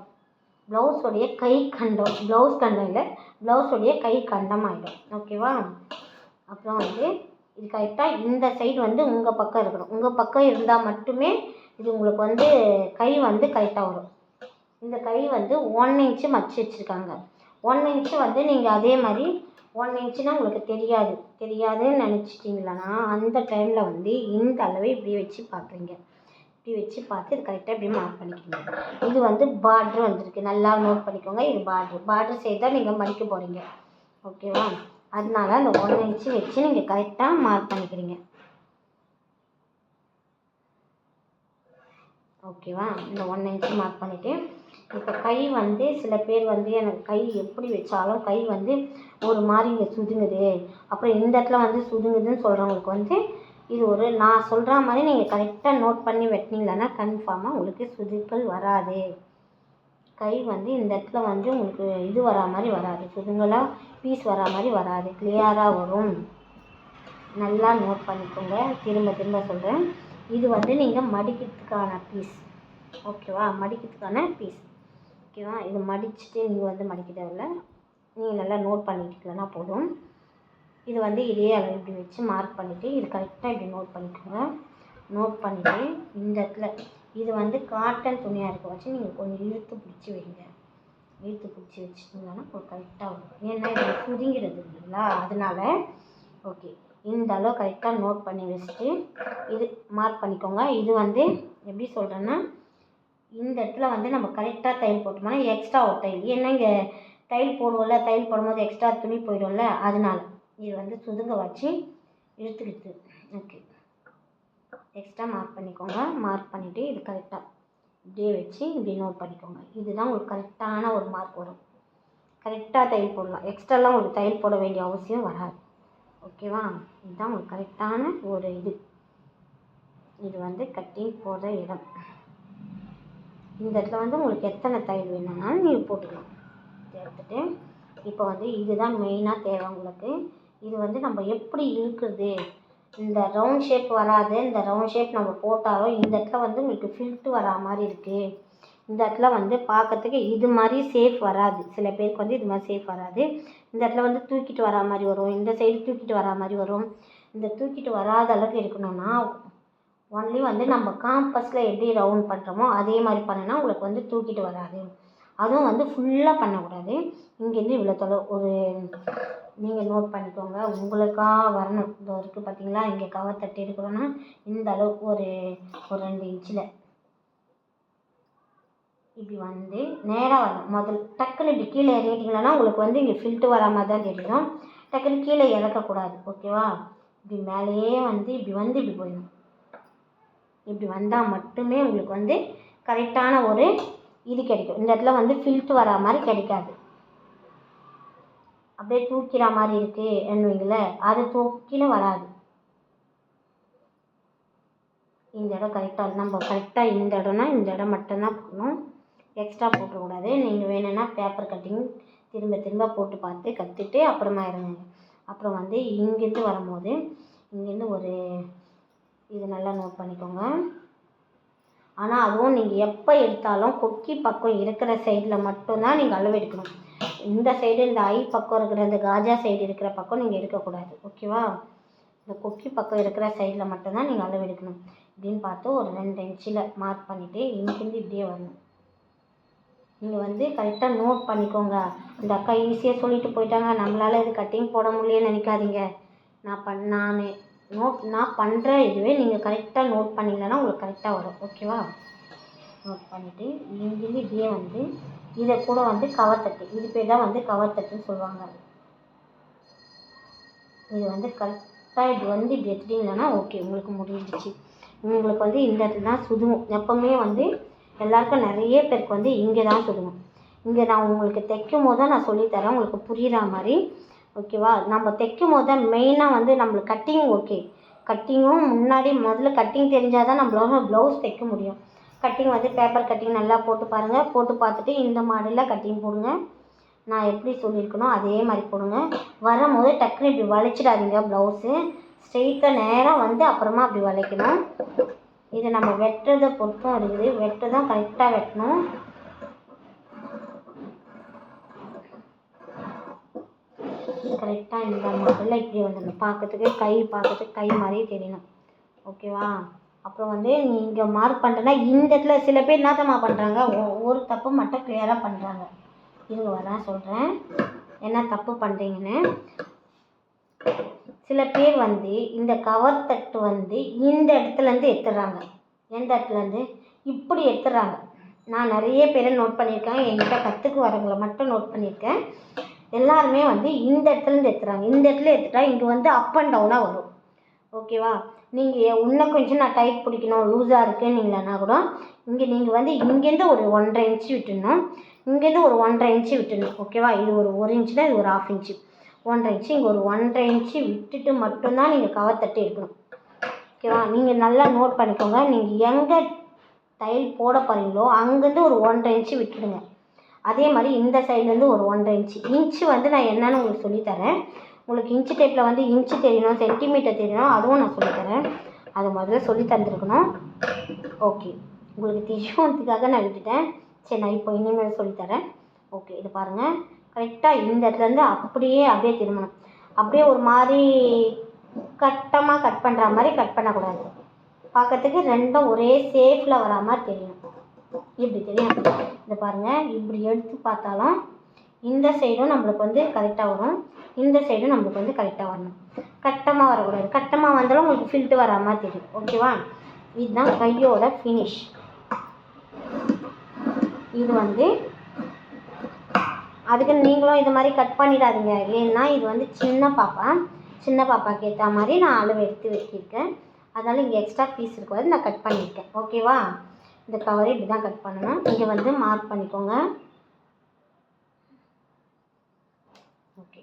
ப்ளவுஸோடைய கை கண்டம், ப்ளவுஸ் கண்டம் இல்லை, ப்ளவுஸோடைய கை கண்டம் ஆகிடும். ஓகேவா? அப்புறம் வந்து இது கரெக்டாக இந்த சைடு வந்து உங்கள் பக்கம் இருக்கணும். உங்கள் பக்கம் இருந்தால் மட்டுமே இது உங்களுக்கு வந்து கை வந்து கரெக்டாக வரும். இந்த கை வந்து 1 இன்ச்சு மடிச்சு வச்சுருக்காங்க. 1 இன்ச்சு வந்து நீங்கள் அதே மாதிரி 1 இன்ச்சுனால் உங்களுக்கு தெரியாதுன்னு நினச்சிட்டிங்களன்னா அந்த டைமில் வந்து இந்த அளவை இப்படி வச்சு பார்க்குறீங்க. இப்படி வச்சு பார்த்து இது கரெக்டாக இப்படி மார்க் பண்ணிக்கோங்க. இது வந்து பார்ட்ரு வந்திருக்கு. நல்லா நோட் பண்ணிக்கோங்க. இது பார்ட்ரு சைடு தான் நீங்கள் மடிக்க போகிறீங்க. ஓகேவா? அதனால அந்த 1 இன்ச்சு வச்சு நீங்கள் கரெக்டாக மார்க் பண்ணிக்கிறீங்க. ஓகேவா? இந்த 1 இன்ச்சு மார்க் பண்ணிவிட்டு இப்போ கை வந்து சில பேர் வந்து எனக்கு கை எப்படி வச்சாலும் கை வந்து ஒரு மாதிரி இங்கே சுதுங்குது, அப்புறம் இந்த இடத்துல வந்து சுதுங்குதுன்னு சொல்கிறவங்களுக்கு வந்து இது ஒரு நான் சொல்கிற மாதிரி நீங்கள் கரெக்டாக நோட் பண்ணி வெட்டினீங்கன்னா கன்ஃபார்மாக உங்களுக்கு சுதுக்கள் வராது. கை வந்து இந்த இடத்துல வந்து உங்களுக்கு இது வரா மாதிரி வராது, சுதுங்கலாக பீஸ் வரா மாதிரி வராது, கிளியராக வரும். நல்லா நோட் பண்ணிக்கோங்க. திரும்ப சொல்கிறேன். இது வந்து நீங்கள் மடிக்கிறதுக்கான பீஸ். ஓகேவா? மடிக்கிறதுக்கான பீஸ். ஓகேவா? இது மடிச்சுட்டு நீங்கள் வந்து மடிக்க தேவையில்ல. நீங்கள் நல்லா நோட் பண்ணிக்கிட்டீங்கன்னா போதும். இது வந்து இதே அளவு இப்படி வச்சு மார்க் பண்ணிவிட்டு இது கரெக்டாக இப்படி நோட் பண்ணிக்கோங்க. நோட் பண்ணிவிட்டு இந்த இடத்துல இது வந்து காட்டன் துணியாக இருக்க வச்சு நீங்கள் கொஞ்சம் இழுத்து பிடிச்சி வைங்க. இழுத்து பிடிச்சி வச்சுட்டிங்கன்னா ஒரு கரெக்டாக வரும். ஏன்னா இது சுருங்கிறது இல்லைங்களா? அதனால ஓகே, இந்த அளவு கரெக்டாக நோட் பண்ணி வச்சுட்டு இது மார்க் பண்ணிக்கோங்க. இது வந்து எப்படி சொல்கிறேன்னா இந்த இடத்துல வந்து நம்ம கரெக்டாக தையல் போட்டோம்னா எக்ஸ்ட்ரா ஒரு தையல், ஏன்னா இங்கே தையல் போடுவோம்ல, தையல் போடும்போது எக்ஸ்ட்ரா துணி போயிடும்ல, அதனால இது வந்து சுதுங்க வச்சு இழுத்துக்கிட்டு ஓகே எக்ஸ்ட்ரா மார்க் பண்ணிக்கோங்க. மார்க் பண்ணிவிட்டு இது கரெக்டாக இப்படியே வச்சு இப்படி நோட் பண்ணிக்கோங்க. இதுதான் உங்களுக்கு கரெக்டான ஒரு மார்க் வரும். கரெக்டாக தையல் போடலாம். எக்ஸ்ட்ராலாம் உங்களுக்கு தையல் போட வேண்டிய அவசியம் வராது. ஓகேவா? இதுதான் உங்களுக்கு கரெக்டான ஒரு இது வந்து கட்டிங் போடுற இடம். இந்த இடத்துல வந்து உங்களுக்கு எத்தனை தையல் வேணும்னாலும் நீங்கள் போட்டுக்கலாம். எடுத்துகிட்டு இப்போ வந்து இதுதான் மெயினாக தேவை உங்களுக்கு. இது வந்து நம்ம எப்படி இழுக்கிறது, இந்த ரவுண்ட் ஷேப் வராது. இந்த ரவுண்ட் ஷேப் நம்ம போட்டாலும் இந்த இடத்துல வந்து உங்களுக்கு ஃபில்ட்டு வரா மாதிரி இருக்குது. இந்த இடத்துல வந்து பார்க்கறதுக்கு இது மாதிரி சேஃப் வராது. சில பேருக்கு வந்து இது மாதிரி சேஃப் வராது. இந்த இடத்துல வந்து தூக்கிட்டு வரா மாதிரி வரும், இந்த சைடு தூக்கிட்டு வரா மாதிரி வரும். இந்த தூக்கிட்டு வராத அளவுக்கு இருக்கணும்னா ஒன்லி வந்து நம்ம காம்பஸில் எப்படி ரவுண்ட் பண்ணுறோமோ அதே மாதிரி பண்ணினா உங்களுக்கு வந்து தூக்கிட்டு வராது. அதுவும் வந்து ஃபுல்லாக பண்ணக்கூடாது. இங்கேருந்து இவ்வளோ தொலைவு ஒரு நீங்கள் நோட் பண்ணிக்கோங்க. உங்களுக்காக வரணும். இதோ இருக்குது பார்த்தீங்களா, இங்கே கவர் தட்டி எடுக்கணும்னா இந்த அளவுக்கு ஒரு 2 இன்ச்சில் இப்படி வந்து நேராக வரணும். முதல் டக்குன்னு இப்படி கீழே இறங்கிட்டிங்களா உங்களுக்கு வந்து இங்கே ஃபில்ட்டு வர மாதிரி தான் தெரியும். டக்குன்னு கீழே இறக்கக்கூடாது. ஓகேவா? இப்படி மேலேயே வந்து இப்படி போயிடணும். இப்படி வந்தால் மட்டுமே உங்களுக்கு வந்து கரெக்டான ஒரு இது கிடைக்கும். இந்த இடத்துல வந்து ஃபில்ட்டு வர மாதிரி கிடைக்காது. அப்படியே தூக்கிற மாதிரி இருக்குது என்னவீங்கள, அது தூக்கின்னு வராது. இந்த இடம் கரெக்டாக நம்ம கரெக்டாக இந்த இடம்னா இந்த இடம் மட்டும்தான் போடணும். எக்ஸ்ட்ரா போட்டுக்கூடாது. நீங்கள் வேணும்னா பேப்பர் கட்டிங் திரும்ப போட்டு பார்த்து கற்றுட்டு அப்புறமா இறங்குங்க. அப்புறம் வந்து இங்கேருந்து வரும்போது இங்கேருந்து ஒரு இது நல்லா நோட் பண்ணிக்கோங்க. ஆனால் அதுவும் நீங்கள் எப்போ எடுத்தாலும் கொக்கி பக்கம் இருக்கிற சைடில் மட்டும்தான் நீங்கள் அளவு எடுக்கணும். இந்த சைடு இந்த ஐ பக்கம் இருக்கிற இந்த காஜா சைடு இருக்கிற பக்கம் நீங்கள் எடுக்கக்கூடாது. ஓகேவா? இந்த கொக்கி பக்கம் இருக்கிற சைடில் மட்டும்தான் நீங்கள் அளவு எடுக்கணும். இப்படின்னு பார்த்து ஒரு 2 இன்ச்சில் மார்க் பண்ணிவிட்டு இங்கேருந்து இப்படியே வரணும். நீங்கள் வந்து கரெக்டாக நோட் பண்ணிக்கோங்க. இந்த அக்கா ஈஸியாக சொல்லிட்டு போயிட்டாங்க, நம்மளால் இது கட்டிங் போட முடியலன்னு நினைக்காதீங்க. நான் பண்ணுற இதுவே நீங்கள் கரெக்டாக நோட் பண்ணிங்கன்னா உங்களுக்கு கரெக்டாக வரும். ஓகேவா? நோட் பண்ணிவிட்டு இங்கேருந்து இப்படியே வந்து இதை கூட வந்து கவர் தட்டு, இது பேர் தான் வந்து கவர் தட்டுன்னு சொல்லுவாங்க. இது வந்து கரெக்டாக இப்படி எடுத்துட்டிங்கன்னா ஓகே, உங்களுக்கு முடிஞ்சிச்சு. உங்களுக்கு வந்து இந்த இடத்துல தான் சுதுவும். எப்போவுமே வந்து எல்லாருக்கும் நிறைய பேருக்கு வந்து இங்கே தான் சுதுவும். இங்கே நான் உங்களுக்கு தைக்கும் போது தான் நான் சொல்லித்தரேன் உங்களுக்கு புரிகிற மாதிரி. ஓகேவா? நம்ம தைக்கும் போது தான் மெயினாக வந்து நம்மளுக்கு கட்டிங் ஓகே. கட்டிங்கும் முன்னாடி முதல்ல கட்டிங் தெரிஞ்சால் தான் நம்மளால ப்ளவுஸ் தைக்க முடியும். கட்டிங் வந்து பேப்பர் கட்டிங் நல்லா போட்டு பாருங்கள். போட்டு பார்த்துட்டு இந்த மாடலில் கட்டிங் போடுங்க. நான் எப்படி சொல்லியிருக்கணும் அதே மாதிரி போடுங்க. வரும்போது டக்குனு இப்படி வளைச்சிடாதீங்க. ப்ளவுஸு ஸ்ட்ரெயிட்டாக நேராக வந்து அப்புறமா அப்படி வளைக்கணும். இது நம்ம வெட்டுறதை பொறுத்தும் இருக்குது. வெட்டுதான் கரெக்டாக வெட்டணும். கரெக்டாக இந்த மாடலில் இப்படி வந்துடணும். பார்க்கறதுக்கு கை மாதிரியே தெரியணும். ஓகேவா? அப்புறம் வந்து நீங்கள் மார்க் பண்ணுறேன்னா இந்த இடத்துல சில பேர் என்னத்தம்மா பண்ணுறாங்க, ஒரு தப்பு மட்டும் கிளியராக பண்ணுறாங்க. இருங்க வரேன் சொல்கிறேன் என்ன தப்பு பண்ணுறீங்கன்னு. சில பேர் வந்து இந்த கவர் தட்டு வந்து இந்த இடத்துலேருந்து எடுத்துடுறாங்க. எந்த இடத்துலேருந்து இப்படி எடுத்துடுறாங்க. நான் நிறைய பேரை நோட் பண்ணியிருக்கேன். என்கிட்ட கற்றுக்கு வரவங்களை மட்டும் நோட் பண்ணியிருக்கேன். எல்லாருமே வந்து இந்த இடத்துலேருந்து எடுத்துறாங்க. இந்த இடத்துல எடுத்துட்டா இங்கே வந்து அப் அண்ட் டவுனாக வரும். ஓகேவா? நீங்கள் இன்னும் கொஞ்சம் நான் டைட் பிடிக்கணும் லூஸாக இருக்குன்னீங்களா கூட இங்கே நீங்கள் வந்து இங்கேருந்து ஒரு 1.5 இன்ச்சு விட்டுடணும். இங்கேருந்து ஒரு 1.5 இன்ச்சு விட்டுடணும். ஓகேவா? இது ஒரு இன்ச்சு தான், இது ஒரு 1/2 இன்ச்சு. 1.5 இன்ச்சு இங்கே ஒரு 1.5 இன்ச்சு விட்டுட்டு மட்டும்தான் நீங்கள் கவர் தட்டி எடுக்கணும். ஓகேவா? நீங்கள் நல்லா நோட் பண்ணிக்கோங்க. நீங்கள் எங்கே தையல் போட போகிறீங்களோ அங்கேருந்து ஒரு 1.5 இன்ச்சு விட்டுடுங்க. அதே மாதிரி இந்த சைட்லேருந்து ஒரு 1.5 இன்ச்சு வந்து நான் என்னென்னு உங்களுக்கு சொல்லித்தரேன். உங்களுக்கு இன்ச்சு டேப்பில் வந்து இன்ச்சு தெரியணும், சென்டிமீட்டர் தெரியணும், அதுவும் நான் சொல்லித்தரேன். அது முதல்ல சொல்லி தந்துருக்கணும். ஓகே, உங்களுக்கு தெரியுன்றதுக்காக நான் விட்டுட்டேன். சரி, நான் இப்போ இனிமேல் சொல்லித்தரேன். ஓகே, இது பாருங்கள். கரெக்டாக இந்த இடத்துலேருந்து அப்படியே திரும்பணும். அப்படியே ஒரு மாதிரி கட்டமாக கட் பண்ணுற மாதிரி கட் பண்ணக்கூடாது. பார்க்கறதுக்கு ரெண்டும் ஒரே சேஃபில் வரா மாதிரி தெரியணும். இப்படி தெரியும். இதை பாருங்கள், இப்படி எடுத்து பார்த்தாலும் இந்த சைடும் நம்மளுக்கு வந்து கரெக்டாக வரும், இந்த சைடும் நம்மளுக்கு வந்து கரெக்டாக வரணும். கட்டமாக வரக்கூடாது. கட்டமாக வந்தாலும் உங்களுக்கு ஃபில்ட்டு வரா மாதிரி தெரியும். ஓகேவா? இதுதான் கையோட ஃபினிஷ். இது வந்து அதுக்கு நீங்களும் இது மாதிரி கட் பண்ணிடாதீங்க. ஏன்னா இது வந்து சின்ன பாப்பாக்கு ஏற்ற மாதிரி நான் அளவு எடுத்து வச்சுருக்கேன். அதனால் இங்கே எக்ஸ்ட்ரா பீஸ் இருக்கக்கூடாது, நான் கட் பண்ணியிருக்கேன். ஓகேவா? இந்த கவரை இப்படி தான் கட் பண்ணணும். இங்கே வந்து மார்க் பண்ணிக்கோங்க. ஓகே,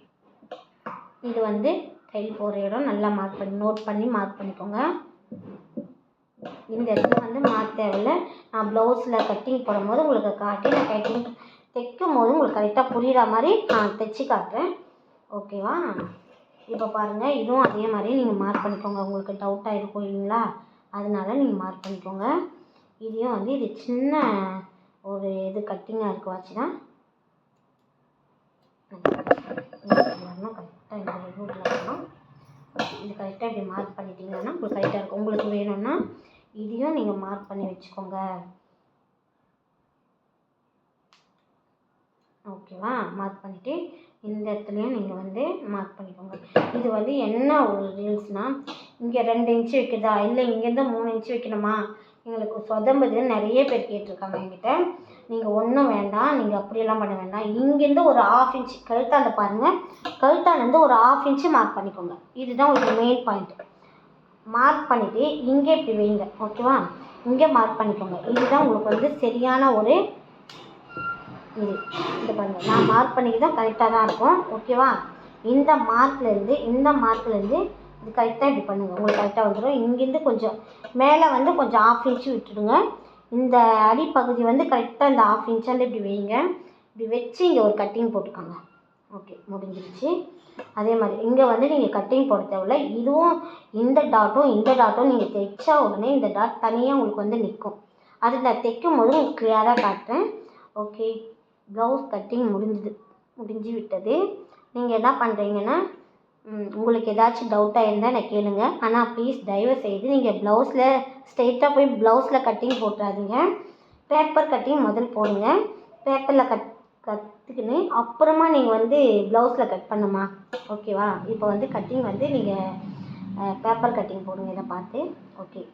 இது வந்து தையல் போகிற இடம் நல்லா நோட் பண்ணி மார்க் பண்ணிக்கோங்க. இந்த இடத்துல வந்து மார்க் தேவையில்லை. நான் ப்ளவுஸில் கட்டிங் போடும்போது உங்களுக்கு காட்டி நான் கட்டிங் தைக்கும் போது உங்களுக்கு கரெக்டாக புரிகிற மாதிரி நான் தைச்சி காட்டுறேன். ஓகேவா? இப்போ பாருங்கள், இதுவும் அதே மாதிரி நீங்கள் மார்க் பண்ணிக்கோங்க. உங்களுக்கு டவுட்டாக இருக்கும் இல்லைங்களா, அதனால நீங்கள் மார்க் பண்ணிக்கோங்க. இதையும் வந்து இது சின்ன ஒரு இது கட்டிங்காக இருக்கு வச்சு தான் கரெக்டாக இந்த ரூட்டில் வரணும். இது கரெக்டாக இப்படி மார்க் பண்ணிட்டீங்கன்னா உங்களுக்கு கரெக்டாக இருக்கும். உங்களுக்கு வேணும்னா இதையும் நீங்கள் மார்க் பண்ணி வச்சுக்கோங்க. ஓகே, ஓகேவா? மார்க் பண்ணிவிட்டு இந்த இடத்துலையும் நீங்கள் வந்து மார்க் பண்ணிக்கோங்க. இது வந்து என்ன ஒரு ரீல்ஸ்னால், இங்கே 2 இன்ச்சு வைக்கிறதா, இல்லை இங்கேருந்து 3 இன்ச்சு வைக்கணுமா, எங்களுக்கு சொதம்புதுன்னு நிறைய பேர் கேட்டிருக்காங்க என்கிட்ட. நீங்கள் ஒன்றும் வேண்டாம், நீங்கள் அப்படியெல்லாம் பண்ண வேண்டாம். இங்கேருந்து ஒரு 1/2 இன்ச்சு கழுத்தாண்ட பாருங்கள், கழுத்தாண்டேருந்து ஒரு 1/2 இன்ச்சு மார்க் பண்ணிக்கோங்க. இதுதான் ஒரு மெயின் பாயிண்ட். மார்க் பண்ணிவிட்டு இங்கே இப்படி வைங்க. ஓகேவா? இங்கே மார்க் பண்ணிக்கோங்க. இதுதான் உங்களுக்கு வந்து சரியான ஒரு இது பாருங்கள், நான் மார்க் பண்ணிக்கு தான் கரெக்டாக தான் இருக்கும். ஓகேவா? இந்த மார்க்லேருந்து இது கரெக்டாக இப்படி பண்ணுங்கள், உங்களுக்கு கரெக்டாக வந்துடும். இங்கேருந்து கொஞ்சம் மேலே வந்து கொஞ்சம் 1/2 இன்ச்சு விட்டுடுங்க. இந்த அடிப்பகுதி வந்து கரெக்டாக இந்த 1/2 இன்ச்சாண்டு இப்படி வைங்க. இப்படி வச்சு இங்கே ஒரு கட்டிங் போட்டுக்கோங்க. ஓகே, முடிஞ்சிருச்சு. அதே மாதிரி இங்கே வந்து நீங்கள் கட்டிங் போட தேவையில்ல. இதுவும் இந்த டாட்டும் நீங்கள் தைச்சா உடனே இந்த டாட் தனியாக உங்களுக்கு வந்து நிற்கும். அது நான் தைக்கும் போது உங்களுக்கு கிளியராக காட்டுறேன். ஓகே, ப்ளவுஸ் கட்டிங் முடிஞ்சு விட்டது. நீங்கள் என்ன பண்ணுறீங்கன்னா, உங்களுக்கு ஏதாச்சும் டவுட்டாக இருந்தால் நான் கேளுங்க. ஆனால் ப்ளீஸ் தயவு செய்து நீங்கள் ப்ளவுஸில் ஸ்ட்ரெயிட்டாக போய் ப்ளவுஸில் கட்டிங் போட்டுறாதீங்க. பேப்பர் கட்டிங் முதல் போடுங்க. பேப்பரில் கற்றுக்கின்னு அப்புறமா நீங்கள் வந்து ப்ளவுஸில் கட் பண்ணுமா. ஓகேவா? இப்போ வந்து கட்டிங் வந்து நீங்கள் பேப்பர் கட்டிங் போடுங்க இதை பார்த்து. ஓகே,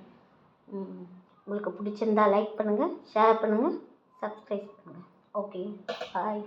உங்களுக்கு பிடிச்சிருந்தா லைக் பண்ணுங்கள், ஷேர் பண்ணுங்கள், சப்ஸ்கிரைப் பண்ணுங்கள். ஓகே, பாய்.